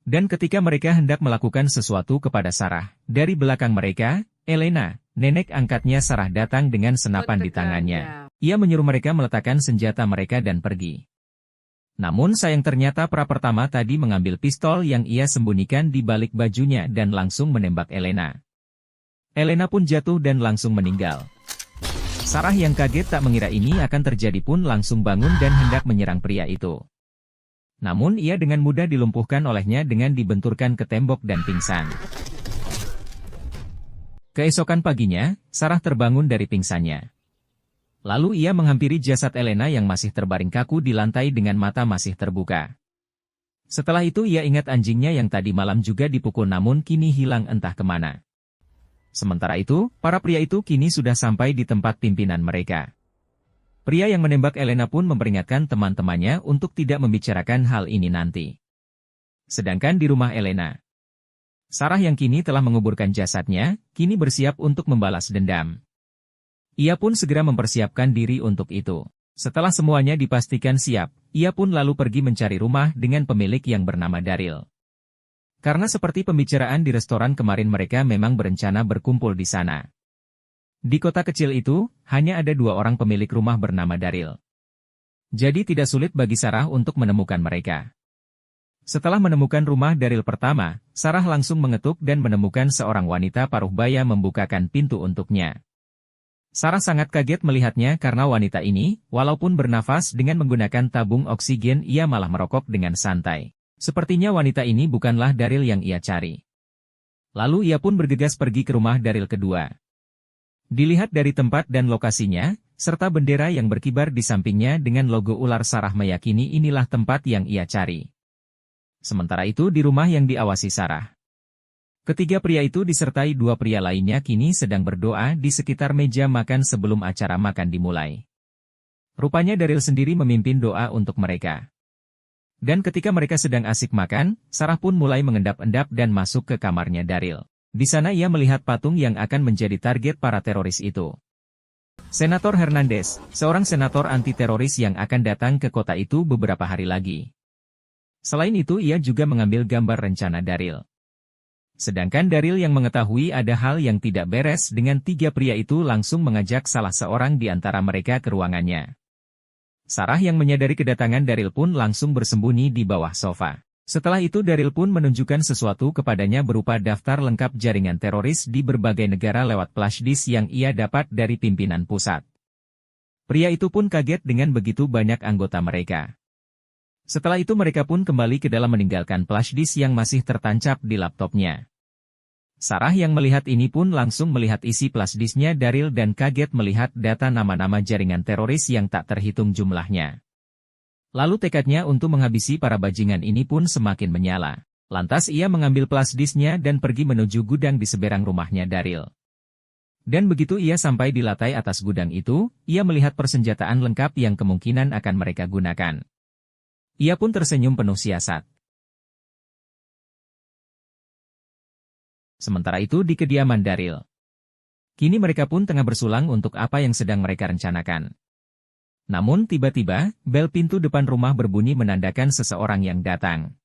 Dan ketika mereka hendak melakukan sesuatu kepada Sarah, dari belakang mereka, Elena, nenek angkatnya Sarah datang dengan senapan di tangannya. Ia menyuruh mereka meletakkan senjata mereka dan pergi. Namun sayang ternyata pria pertama tadi mengambil pistol yang ia sembunyikan di balik bajunya dan langsung menembak Elena. Elena pun jatuh dan langsung meninggal. Sarah yang kaget tak mengira ini akan terjadi pun langsung bangun dan hendak menyerang pria itu. Namun ia dengan mudah dilumpuhkan olehnya dengan dibenturkan ke tembok dan pingsan. Keesokan paginya, Sarah terbangun dari pingsannya. Lalu ia menghampiri jasad Elena yang masih terbaring kaku di lantai dengan mata masih terbuka. Setelah itu ia ingat anjingnya yang tadi malam juga dipukul namun kini hilang entah kemana. Sementara itu, para pria itu kini sudah sampai di tempat pimpinan mereka. Pria yang menembak Elena pun memperingatkan teman-temannya untuk tidak membicarakan hal ini nanti. Sedangkan di rumah Elena, Sarah yang kini telah menguburkan jasadnya, kini bersiap untuk membalas dendam. Ia pun segera mempersiapkan diri untuk itu. Setelah semuanya dipastikan siap, ia pun lalu pergi mencari rumah dengan pemilik yang bernama Daryl. Karena seperti pembicaraan di restoran kemarin mereka memang berencana berkumpul di sana. Di kota kecil itu, hanya ada 2 orang pemilik rumah bernama Daryl. Jadi tidak sulit bagi Sarah untuk menemukan mereka. Setelah menemukan rumah Daryl pertama, Sarah langsung mengetuk dan menemukan seorang wanita paruh baya membukakan pintu untuknya. Sarah sangat kaget melihatnya karena wanita ini, walaupun bernafas dengan menggunakan tabung oksigen ia malah merokok dengan santai. Sepertinya wanita ini bukanlah Daryl yang ia cari. Lalu ia pun bergegas pergi ke rumah Daryl kedua. Dilihat dari tempat dan lokasinya, serta bendera yang berkibar di sampingnya dengan logo ular, Sarah meyakini inilah tempat yang ia cari. Sementara itu di rumah yang diawasi Sarah, ketiga pria itu disertai 2 pria lainnya kini sedang berdoa di sekitar meja makan sebelum acara makan dimulai. Rupanya Daryl sendiri memimpin doa untuk mereka. Dan ketika mereka sedang asik makan, Sarah pun mulai mengendap-endap dan masuk ke kamarnya Daryl. Di sana ia melihat patung yang akan menjadi target para teroris itu. Senator Hernandez, seorang senator anti-teroris yang akan datang ke kota itu beberapa hari lagi. Selain itu ia juga mengambil gambar rencana Daryl. Sedangkan Daryl yang mengetahui ada hal yang tidak beres dengan 3 pria itu langsung mengajak salah seorang di antara mereka ke ruangannya. Sarah yang menyadari kedatangan Daryl pun langsung bersembunyi di bawah sofa. Setelah itu Daryl pun menunjukkan sesuatu kepadanya berupa daftar lengkap jaringan teroris di berbagai negara lewat flash disk yang ia dapat dari pimpinan pusat. Pria itu pun kaget dengan begitu banyak anggota mereka. Setelah itu mereka pun kembali ke dalam meninggalkan flash disk yang masih tertancap di laptopnya. Sarah yang melihat ini pun langsung melihat isi flash disknya Daryl dan kaget melihat data nama-nama jaringan teroris yang tak terhitung jumlahnya. Lalu tekadnya untuk menghabisi para bajingan ini pun semakin menyala. Lantas ia mengambil flash disknya dan pergi menuju gudang di seberang rumahnya Daryl. Dan begitu ia sampai di lantai atas gudang itu, ia melihat persenjataan lengkap yang kemungkinan akan mereka gunakan. Ia pun tersenyum penuh siasat. Sementara itu di kediaman Daryl, kini mereka pun tengah bersulang untuk apa yang sedang mereka rencanakan. Namun tiba-tiba, bel pintu depan rumah berbunyi menandakan seseorang yang datang.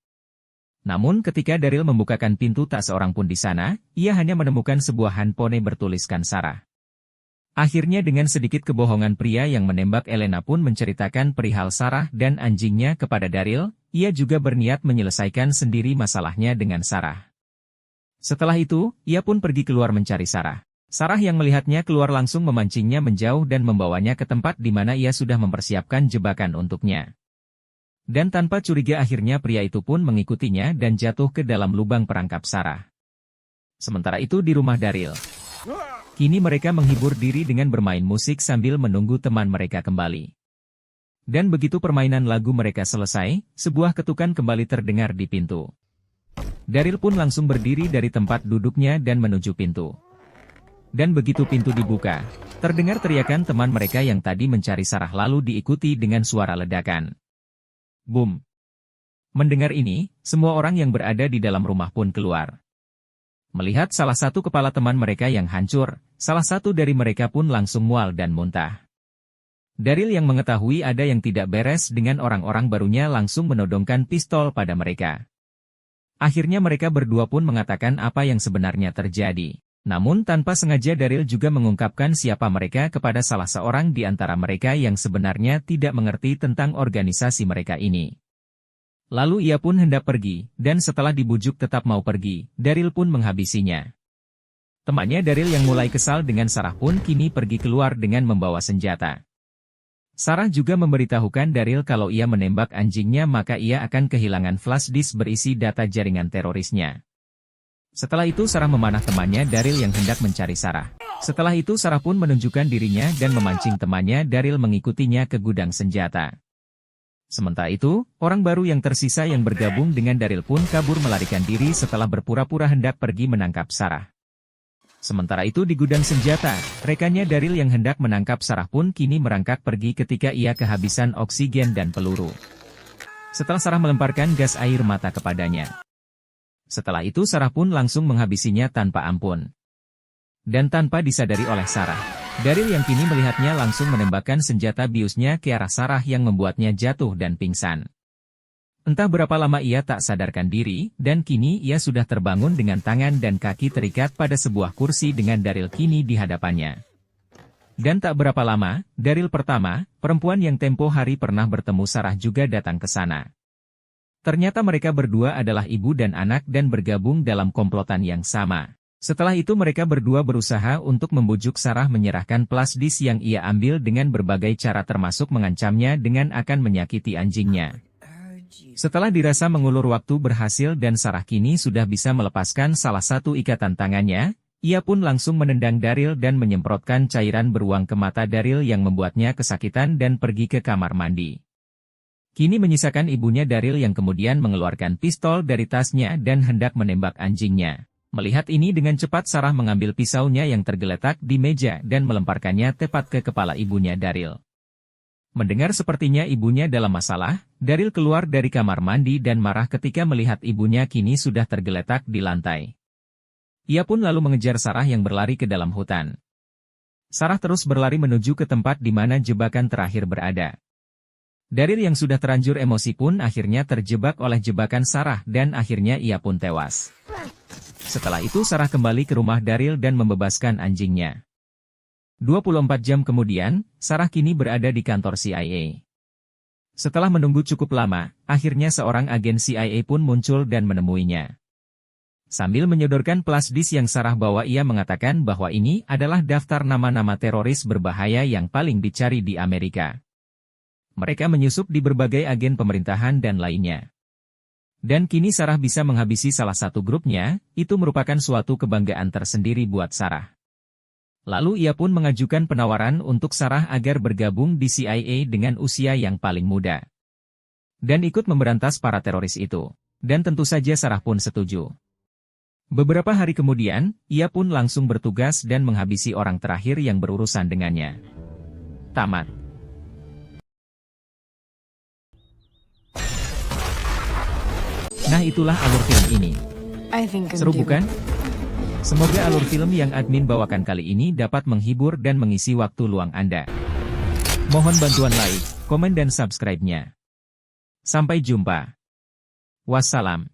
Namun ketika Daryl membukakan pintu tak seorang pun di sana, ia hanya menemukan sebuah handphone bertuliskan Sarah. Akhirnya dengan sedikit kebohongan pria yang menembak Elena pun menceritakan perihal Sarah dan anjingnya kepada Daryl, ia juga berniat menyelesaikan sendiri masalahnya dengan Sarah. Setelah itu, ia pun pergi keluar mencari Sarah. Sarah yang melihatnya keluar langsung memancingnya menjauh dan membawanya ke tempat di mana ia sudah mempersiapkan jebakan untuknya. Dan tanpa curiga akhirnya pria itu pun mengikutinya dan jatuh ke dalam lubang perangkap Sarah. Sementara itu di rumah Daryl, kini mereka menghibur diri dengan bermain musik sambil menunggu teman mereka kembali. Dan begitu permainan lagu mereka selesai, sebuah ketukan kembali terdengar di pintu. Daryl pun langsung berdiri dari tempat duduknya dan menuju pintu. Dan begitu pintu dibuka, terdengar teriakan teman mereka yang tadi mencari Sarah lalu diikuti dengan suara ledakan. Boom! Mendengar ini, semua orang yang berada di dalam rumah pun keluar. Melihat salah satu kepala teman mereka yang hancur, salah satu dari mereka pun langsung mual dan muntah. Daryl yang mengetahui ada yang tidak beres dengan orang-orang barunya langsung menodongkan pistol pada mereka. Akhirnya mereka berdua pun mengatakan apa yang sebenarnya terjadi. Namun tanpa sengaja Daryl juga mengungkapkan siapa mereka kepada salah seorang di antara mereka yang sebenarnya tidak mengerti tentang organisasi mereka ini. Lalu ia pun hendak pergi, dan setelah dibujuk tetap mau pergi, Daryl pun menghabisinya. Temannya Daryl yang mulai kesal dengan Sarah pun kini pergi keluar dengan membawa senjata. Sarah juga memberitahukan Daryl kalau ia menembak anjingnya maka ia akan kehilangan flash disk berisi data jaringan terorisnya. Setelah itu Sarah memanah temannya Daryl yang hendak mencari Sarah. Setelah itu Sarah pun menunjukkan dirinya dan memancing temannya Daryl mengikutinya ke gudang senjata. Sementara itu, orang baru yang tersisa yang bergabung dengan Daryl pun kabur melarikan diri setelah berpura-pura hendak pergi menangkap Sarah. Sementara itu di gudang senjata, rekannya Daryl yang hendak menangkap Sarah pun kini merangkak pergi ketika ia kehabisan oksigen dan peluru. Setelah Sarah melemparkan gas air mata kepadanya. Setelah itu Sarah pun langsung menghabisinya tanpa ampun. Dan tanpa disadari oleh Sarah, Daryl yang kini melihatnya langsung menembakkan senjata biusnya ke arah Sarah yang membuatnya jatuh dan pingsan. Entah berapa lama ia tak sadarkan diri, dan kini ia sudah terbangun dengan tangan dan kaki terikat pada sebuah kursi dengan Daryl kini di hadapannya. Dan tak berapa lama, Daryl pertama, perempuan yang tempo hari pernah bertemu Sarah juga datang ke sana. Ternyata mereka berdua adalah ibu dan anak dan bergabung dalam komplotan yang sama. Setelah itu mereka berdua berusaha untuk membujuk Sarah menyerahkan flash disk yang ia ambil dengan berbagai cara termasuk mengancamnya dengan akan menyakiti anjingnya. Setelah dirasa mengulur waktu berhasil dan Sarah kini sudah bisa melepaskan salah satu ikatan tangannya, ia pun langsung menendang Daryl dan menyemprotkan cairan beruang ke mata Daryl yang membuatnya kesakitan dan pergi ke kamar mandi. Kini menyisakan ibunya Daryl yang kemudian mengeluarkan pistol dari tasnya dan hendak menembak anjingnya. Melihat ini dengan cepat Sarah mengambil pisaunya yang tergeletak di meja dan melemparkannya tepat ke kepala ibunya Daryl. Mendengar sepertinya ibunya dalam masalah, Daryl keluar dari kamar mandi dan marah ketika melihat ibunya kini sudah tergeletak di lantai. Ia pun lalu mengejar Sarah yang berlari ke dalam hutan. Sarah terus berlari menuju ke tempat di mana jebakan terakhir berada. Daryl yang sudah terlanjur emosi pun akhirnya terjebak oleh jebakan Sarah dan akhirnya ia pun tewas. Setelah itu Sarah kembali ke rumah Daryl dan membebaskan anjingnya. 24 jam kemudian, Sarah kini berada di kantor CIA. Setelah menunggu cukup lama, akhirnya seorang agen CIA pun muncul dan menemuinya. Sambil menyodorkan flash disk yang Sarah bawa ia mengatakan bahwa ini adalah daftar nama-nama teroris berbahaya yang paling dicari di Amerika. Mereka menyusup di berbagai agen pemerintahan dan lainnya. Dan kini Sarah bisa menghabisi salah satu grupnya, itu merupakan suatu kebanggaan tersendiri buat Sarah. Lalu ia pun mengajukan penawaran untuk Sarah agar bergabung di CIA dengan usia yang paling muda. Dan ikut memberantas para teroris itu. Dan tentu saja Sarah pun setuju. Beberapa hari kemudian, ia pun langsung bertugas dan menghabisi orang terakhir yang berurusan dengannya. Tamat. Nah itulah alur film ini. Seru bukan? Semoga alur film yang admin bawakan kali ini dapat menghibur dan mengisi waktu luang Anda. Mohon bantuan like, komen dan subscribe-nya. Sampai jumpa. Wassalam.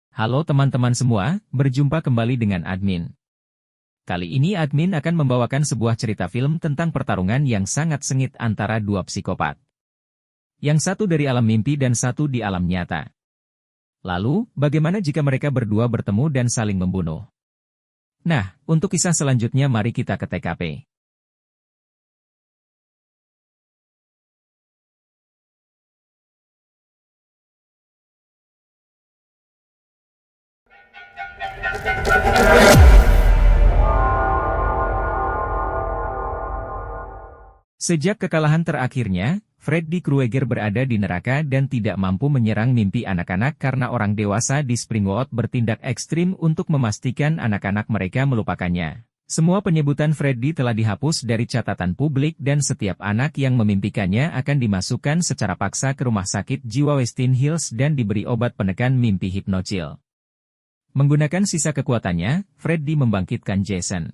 Halo teman-teman semua, berjumpa kembali dengan admin. Kali ini admin akan membawakan sebuah cerita film tentang pertarungan yang sangat sengit antara dua psikopat. Yang satu dari alam mimpi dan satu di alam nyata. Lalu, bagaimana jika mereka berdua bertemu dan saling membunuh? Nah, untuk kisah selanjutnya mari kita ke TKP. Sejak kekalahan terakhirnya, Freddy Krueger berada di neraka dan tidak mampu menyerang mimpi anak-anak karena orang dewasa di Springwood bertindak ekstrim untuk memastikan anak-anak mereka melupakannya. Semua penyebutan Freddy telah dihapus dari catatan publik dan setiap anak yang memimpikannya akan dimasukkan secara paksa ke rumah sakit jiwa Westin Hills dan diberi obat penekan mimpi hipnosil. Menggunakan sisa kekuatannya, Freddy membangkitkan Jason.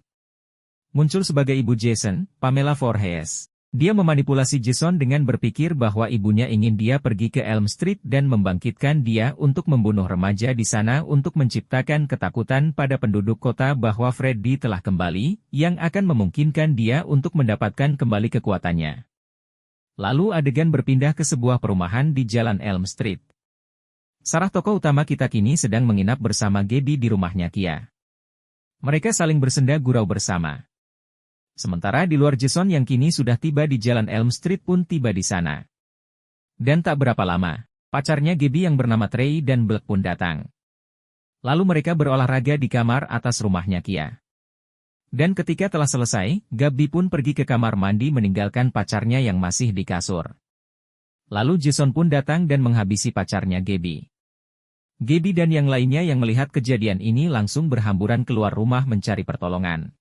Muncul sebagai ibu Jason, Pamela Voorhees. Dia memanipulasi Jason dengan berpikir bahwa ibunya ingin dia pergi ke Elm Street dan membangkitkan dia untuk membunuh remaja di sana untuk menciptakan ketakutan pada penduduk kota bahwa Freddy telah kembali, yang akan memungkinkan dia untuk mendapatkan kembali kekuatannya. Lalu adegan berpindah ke sebuah perumahan di Jalan Elm Street. Sarah, tokoh utama kita, kini sedang menginap bersama Gaby di rumahnya Kia. Mereka saling bersenda gurau bersama. Sementara di luar, Jason yang kini sudah tiba di Jalan Elm Street pun tiba di sana. Dan tak berapa lama, pacarnya Gaby yang bernama Trey dan Blake pun datang. Lalu mereka berolahraga di kamar atas rumahnya Kia. Dan ketika telah selesai, Gaby pun pergi ke kamar mandi meninggalkan pacarnya yang masih di kasur. Lalu Jason pun datang dan menghabisi pacarnya Gaby. Gaby dan yang lainnya yang melihat kejadian ini langsung berhamburan keluar rumah mencari pertolongan.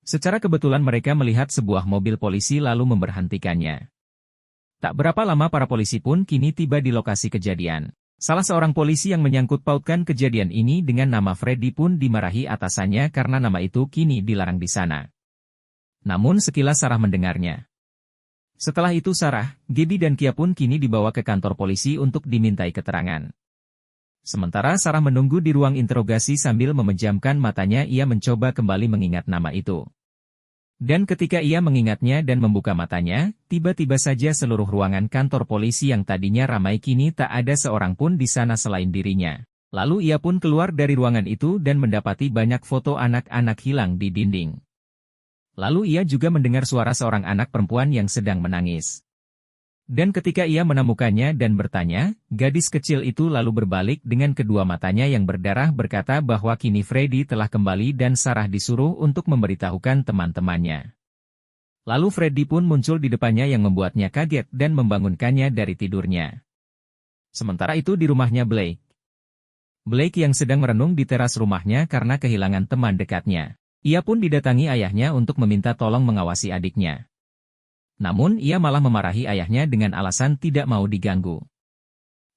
Secara kebetulan mereka melihat sebuah mobil polisi lalu memberhentikannya. Tak berapa lama para polisi pun kini tiba di lokasi kejadian. Salah seorang polisi yang menyangkut pautkan kejadian ini dengan nama Freddy pun dimarahi atasannya karena nama itu kini dilarang di sana. Namun sekilas Sarah mendengarnya. Setelah itu Sarah, Gaby dan Kia pun kini dibawa ke kantor polisi untuk dimintai keterangan. Sementara Sarah menunggu di ruang interogasi sambil memejamkan matanya, ia mencoba kembali mengingat nama itu. Dan ketika ia mengingatnya dan membuka matanya, tiba-tiba saja seluruh ruangan kantor polisi yang tadinya ramai kini tak ada seorang pun di sana selain dirinya. Lalu ia pun keluar dari ruangan itu dan mendapati banyak foto anak-anak hilang di dinding. Lalu ia juga mendengar suara seorang anak perempuan yang sedang menangis. Dan ketika ia menemukannya dan bertanya, gadis kecil itu lalu berbalik dengan kedua matanya yang berdarah berkata bahwa kini Freddy telah kembali dan Sarah disuruh untuk memberitahukan teman-temannya. Lalu Freddy pun muncul di depannya yang membuatnya kaget dan membangunkannya dari tidurnya. Sementara itu di rumahnya Blake. Blake yang sedang merenung di teras rumahnya karena kehilangan teman dekatnya. Ia pun didatangi ayahnya untuk meminta tolong mengawasi adiknya. Namun ia malah memarahi ayahnya dengan alasan tidak mau diganggu.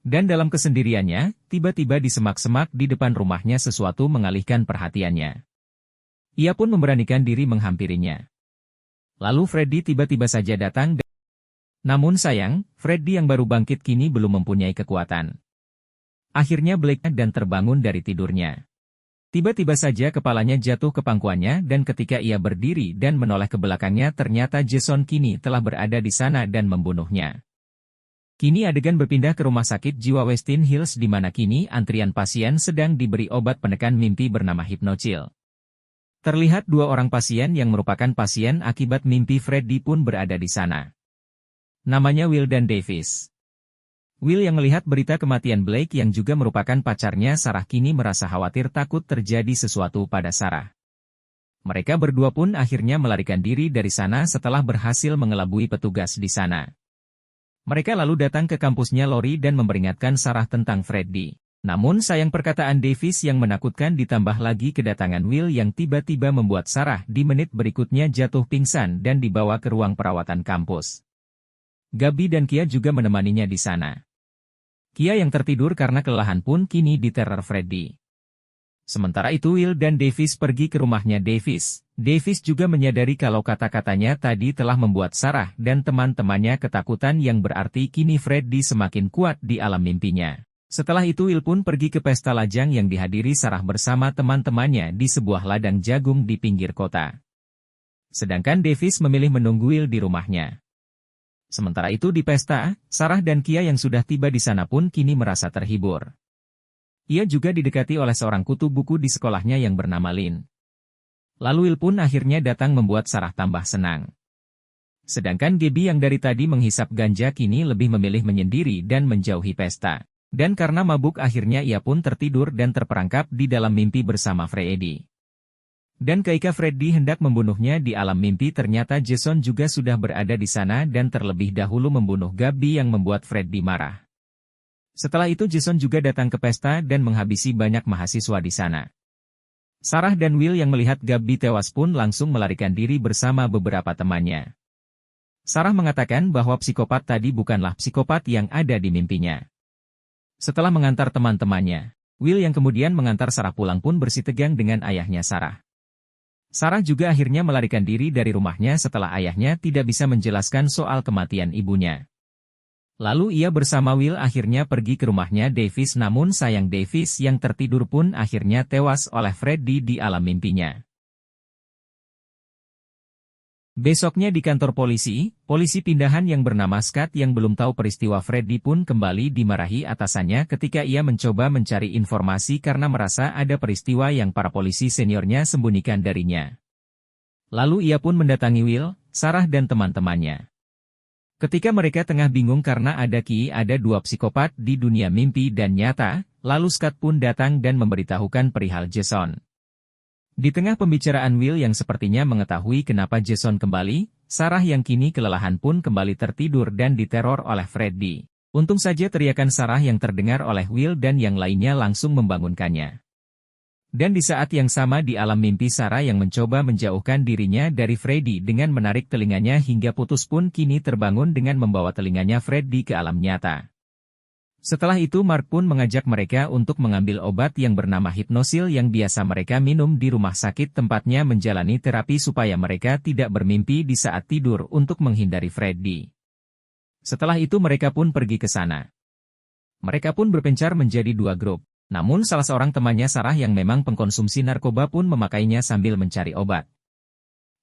Dan dalam kesendiriannya, tiba-tiba di semak-semak di depan rumahnya sesuatu mengalihkan perhatiannya. Ia pun memberanikan diri menghampirinya. Lalu Freddy tiba-tiba saja datang. Namun sayang, Freddy yang baru bangkit kini belum mempunyai kekuatan. Akhirnya Blake dan terbangun dari tidurnya. Tiba-tiba saja kepalanya jatuh ke pangkuannya dan ketika ia berdiri dan menoleh ke belakangnya ternyata Jason kini telah berada di sana dan membunuhnya. Kini adegan berpindah ke rumah sakit jiwa Westin Hills di mana kini antrian pasien sedang diberi obat penekan mimpi bernama Hypnochill. Terlihat dua orang pasien yang merupakan pasien akibat mimpi Freddy pun berada di sana. Namanya Will dan Davis. Will yang melihat berita kematian Blake yang juga merupakan pacarnya Sarah kini merasa khawatir takut terjadi sesuatu pada Sarah. Mereka berdua pun akhirnya melarikan diri dari sana setelah berhasil mengelabui petugas di sana. Mereka lalu datang ke kampusnya Lori dan memperingatkan Sarah tentang Freddy. Namun sayang perkataan Davis yang menakutkan ditambah lagi kedatangan Will yang tiba-tiba membuat Sarah di menit berikutnya jatuh pingsan dan dibawa ke ruang perawatan kampus. Gaby dan Kia juga menemaninya di sana. Kia yang tertidur karena kelelahan pun kini diteror Freddy. Sementara itu Will dan Davis pergi ke rumahnya Davis. Davis juga menyadari kalau kata-katanya tadi telah membuat Sarah dan teman-temannya ketakutan yang berarti kini Freddy semakin kuat di alam mimpinya. Setelah itu Will pun pergi ke pesta lajang yang dihadiri Sarah bersama teman-temannya di sebuah ladang jagung di pinggir kota. Sedangkan Davis memilih menunggu Will di rumahnya. Sementara itu di pesta, Sarah dan Kia yang sudah tiba di sana pun kini merasa terhibur. Ia juga didekati oleh seorang kutu buku di sekolahnya yang bernama Lin. Lalu Will pun akhirnya datang membuat Sarah tambah senang. Sedangkan Gaby yang dari tadi menghisap ganja kini lebih memilih menyendiri dan menjauhi pesta. Dan karena mabuk akhirnya ia pun tertidur dan terperangkap di dalam mimpi bersama Freddy. Dan ketika Freddy hendak membunuhnya di alam mimpi ternyata Jason juga sudah berada di sana dan terlebih dahulu membunuh Gaby yang membuat Freddy marah. Setelah itu Jason juga datang ke pesta dan menghabisi banyak mahasiswa di sana. Sarah dan Will yang melihat Gaby tewas pun langsung melarikan diri bersama beberapa temannya. Sarah mengatakan bahwa psikopat tadi bukanlah psikopat yang ada di mimpinya. Setelah mengantar teman-temannya, Will yang kemudian mengantar Sarah pulang pun bersitegang dengan ayahnya Sarah. Sarah juga akhirnya melarikan diri dari rumahnya setelah ayahnya tidak bisa menjelaskan soal kematian ibunya. Lalu ia bersama Will akhirnya pergi ke rumahnya Davis namun sayang Davis yang tertidur pun akhirnya tewas oleh Freddy di alam mimpinya. Besoknya di kantor polisi, polisi pindahan yang bernama Scott yang belum tahu peristiwa Freddy pun kembali dimarahi atasannya ketika ia mencoba mencari informasi karena merasa ada peristiwa yang para polisi seniornya sembunyikan darinya. Lalu ia pun mendatangi Will, Sarah dan teman-temannya. Ketika mereka tengah bingung karena ada dua psikopat di dunia mimpi dan nyata, lalu Scott pun datang dan memberitahukan perihal Jason. Di tengah pembicaraan Will yang sepertinya mengetahui kenapa Jason kembali, Sarah yang kini kelelahan pun kembali tertidur dan diteror oleh Freddy. Untung saja teriakan Sarah yang terdengar oleh Will dan yang lainnya langsung membangunkannya. Dan di saat yang sama di alam mimpi Sarah yang mencoba menjauhkan dirinya dari Freddy dengan menarik telinganya hingga putus pun kini terbangun dengan membawa telinganya Freddy ke alam nyata. Setelah itu Mark pun mengajak mereka untuk mengambil obat yang bernama hipnosil yang biasa mereka minum di rumah sakit tempatnya menjalani terapi supaya mereka tidak bermimpi di saat tidur untuk menghindari Freddy. Setelah itu mereka pun pergi ke sana. Mereka pun berpencar menjadi dua grup. Namun salah seorang temannya Sarah yang memang pengkonsumsi narkoba pun memakainya sambil mencari obat.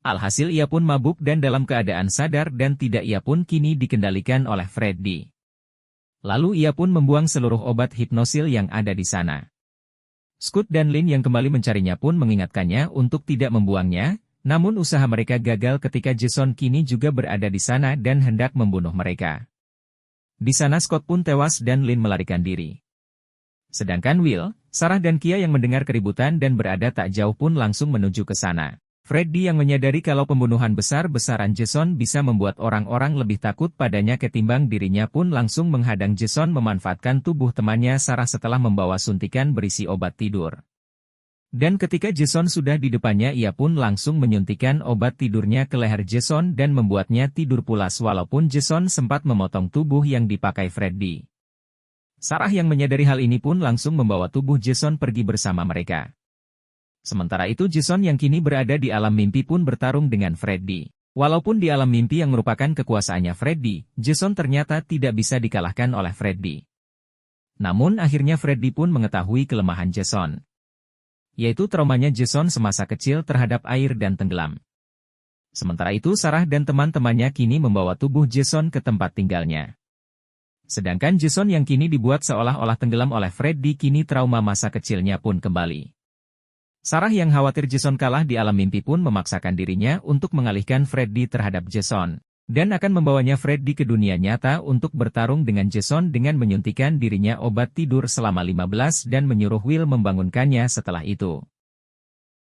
Alhasil ia pun mabuk dan dalam keadaan sadar dan tidak ia pun kini dikendalikan oleh Freddy. Lalu ia pun membuang seluruh obat hipnosil yang ada di sana. Scott dan Lynn yang kembali mencarinya pun mengingatkannya untuk tidak membuangnya, namun usaha mereka gagal ketika Jason kini juga berada di sana dan hendak membunuh mereka. Di sana Scott pun tewas dan Lynn melarikan diri. Sedangkan Will, Sarah dan Kia yang mendengar keributan dan berada tak jauh pun langsung menuju ke sana. Freddy yang menyadari kalau pembunuhan besar-besaran Jason bisa membuat orang-orang lebih takut padanya ketimbang dirinya pun langsung menghadang Jason memanfaatkan tubuh temannya Sarah setelah membawa suntikan berisi obat tidur. Dan ketika Jason sudah di depannya ia pun langsung menyuntikkan obat tidurnya ke leher Jason dan membuatnya tidur pulas walaupun Jason sempat memotong tubuh yang dipakai Freddy. Sarah yang menyadari hal ini pun langsung membawa tubuh Jason pergi bersama mereka. Sementara itu Jason yang kini berada di alam mimpi pun bertarung dengan Freddy. Walaupun di alam mimpi yang merupakan kekuasaannya Freddy, Jason ternyata tidak bisa dikalahkan oleh Freddy. Namun akhirnya Freddy pun mengetahui kelemahan Jason. Yaitu traumanya Jason semasa kecil terhadap air dan tenggelam. Sementara itu Sarah dan teman-temannya kini membawa tubuh Jason ke tempat tinggalnya. Sedangkan Jason yang kini dibuat seolah-olah tenggelam oleh Freddy kini trauma masa kecilnya pun kembali. Sarah yang khawatir Jason kalah di alam mimpi pun memaksakan dirinya untuk mengalihkan Freddy terhadap Jason, dan akan membawanya Freddy ke dunia nyata untuk bertarung dengan Jason dengan menyuntikkan dirinya obat tidur selama 15 dan menyuruh Will membangunkannya setelah itu.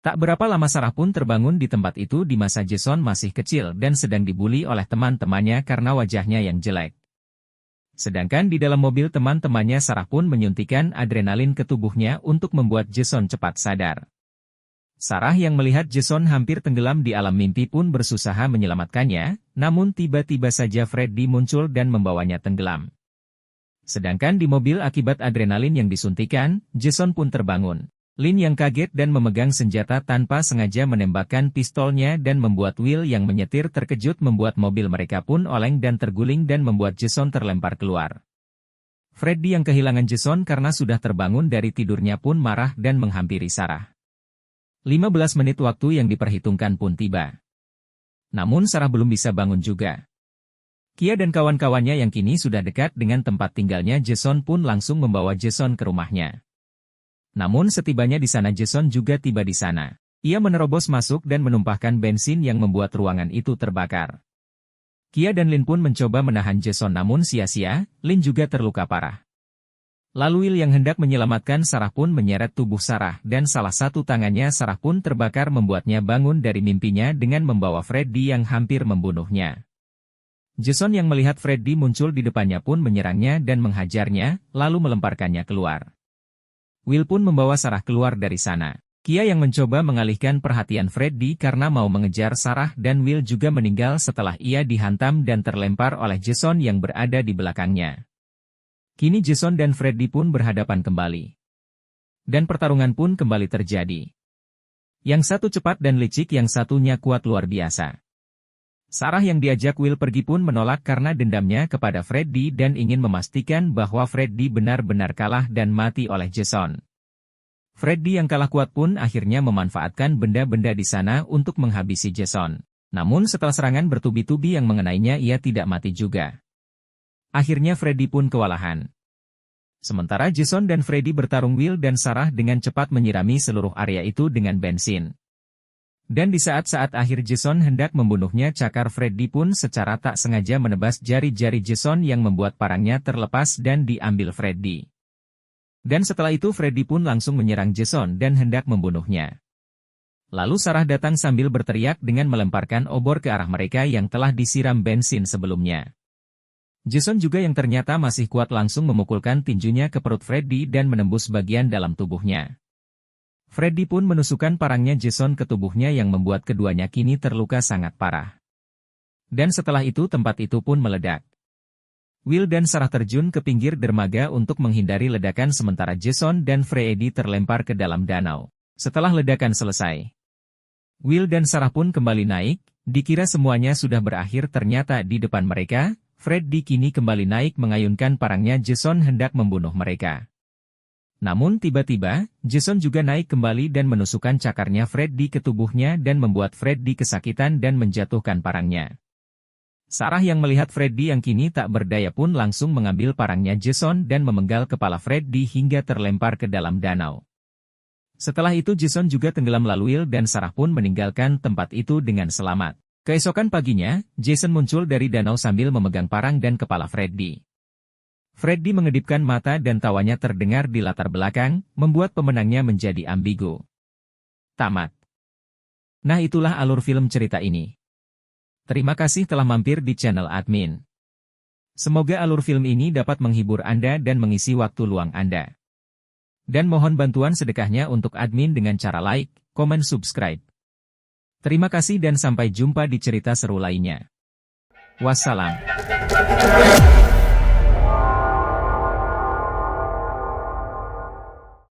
Tak berapa lama Sarah pun terbangun di tempat itu di masa Jason masih kecil dan sedang dibully oleh teman-temannya karena wajahnya yang jelek. Sedangkan di dalam mobil teman-temannya Sarah pun menyuntikkan adrenalin ke tubuhnya untuk membuat Jason cepat sadar. Sarah yang melihat Jason hampir tenggelam di alam mimpi pun berusaha menyelamatkannya, namun tiba-tiba saja Freddy muncul dan membawanya tenggelam. Sedangkan di mobil akibat adrenalin yang disuntikan, Jason pun terbangun. Lynn yang kaget dan memegang senjata tanpa sengaja menembakkan pistolnya dan membuat Will yang menyetir terkejut membuat mobil mereka pun oleng dan terguling dan membuat Jason terlempar keluar. Freddy yang kehilangan Jason karena sudah terbangun dari tidurnya pun marah dan menghampiri Sarah. 15 menit waktu yang diperhitungkan pun tiba. Namun Sarah belum bisa bangun juga. Kia dan kawan-kawannya yang kini sudah dekat dengan tempat tinggalnya Jason pun langsung membawa Jason ke rumahnya. Namun setibanya di sana Jason juga tiba di sana. Ia menerobos masuk dan menumpahkan bensin yang membuat ruangan itu terbakar. Kia dan Lynn pun mencoba menahan Jason namun sia-sia, Lynn juga terluka parah. Lalu Will yang hendak menyelamatkan Sarah pun menyeret tubuh Sarah dan salah satu tangannya Sarah pun terbakar membuatnya bangun dari mimpinya dengan membawa Freddy yang hampir membunuhnya. Jason yang melihat Freddy muncul di depannya pun menyerangnya dan menghajarnya, lalu melemparkannya keluar. Will pun membawa Sarah keluar dari sana. Kia yang mencoba mengalihkan perhatian Freddy karena mau mengejar Sarah dan Will juga meninggal setelah ia dihantam dan terlempar oleh Jason yang berada di belakangnya. Kini Jason dan Freddy pun berhadapan kembali. Dan pertarungan pun kembali terjadi. Yang satu cepat dan licik, yang satunya kuat luar biasa. Sarah yang diajak Will pergi pun menolak karena dendamnya kepada Freddy dan ingin memastikan bahwa Freddy benar-benar kalah dan mati oleh Jason. Freddy yang kalah kuat pun akhirnya memanfaatkan benda-benda di sana untuk menghabisi Jason. Namun setelah serangan bertubi-tubi yang mengenainya ia tidak mati juga. Akhirnya Freddy pun kewalahan. Sementara Jason dan Freddy bertarung, Will dan Sarah dengan cepat menyirami seluruh area itu dengan bensin. Dan di saat-saat akhir Jason hendak membunuhnya, cakar Freddy pun secara tak sengaja menebas jari-jari Jason yang membuat parangnya terlepas dan diambil Freddy. Dan setelah itu Freddy pun langsung menyerang Jason dan hendak membunuhnya. Lalu Sarah datang sambil berteriak dengan melemparkan obor ke arah mereka yang telah disiram bensin sebelumnya. Jason juga yang ternyata masih kuat langsung memukulkan tinjunya ke perut Freddy dan menembus bagian dalam tubuhnya. Freddy pun menusukkan parangnya Jason ke tubuhnya yang membuat keduanya kini terluka sangat parah. Dan setelah itu tempat itu pun meledak. Will dan Sarah terjun ke pinggir dermaga untuk menghindari ledakan sementara Jason dan Freddy terlempar ke dalam danau. Setelah ledakan selesai, Will dan Sarah pun kembali naik, dikira semuanya sudah berakhir, ternyata di depan mereka, Freddy kini kembali naik mengayunkan parangnya Jason hendak membunuh mereka. Namun tiba-tiba, Jason juga naik kembali dan menusukkan cakarnya Freddy ke tubuhnya dan membuat Freddy kesakitan dan menjatuhkan parangnya. Sarah yang melihat Freddy yang kini tak berdaya pun langsung mengambil parangnya Jason dan memenggal kepala Freddy hingga terlempar ke dalam danau. Setelah itu Jason juga tenggelam, lalu Will dan Sarah pun meninggalkan tempat itu dengan selamat. Keesokan paginya, Jason muncul dari danau sambil memegang parang dan kepala Freddy. Freddy mengedipkan mata dan tawanya terdengar di latar belakang, membuat pemenangnya menjadi ambigu. Tamat. Nah, itulah alur film cerita ini. Terima kasih telah mampir di channel admin. Semoga alur film ini dapat menghibur Anda dan mengisi waktu luang Anda. Dan mohon bantuan sedekahnya untuk admin dengan cara like, komen, subscribe. Terima kasih dan sampai jumpa di cerita seru lainnya. Wassalam.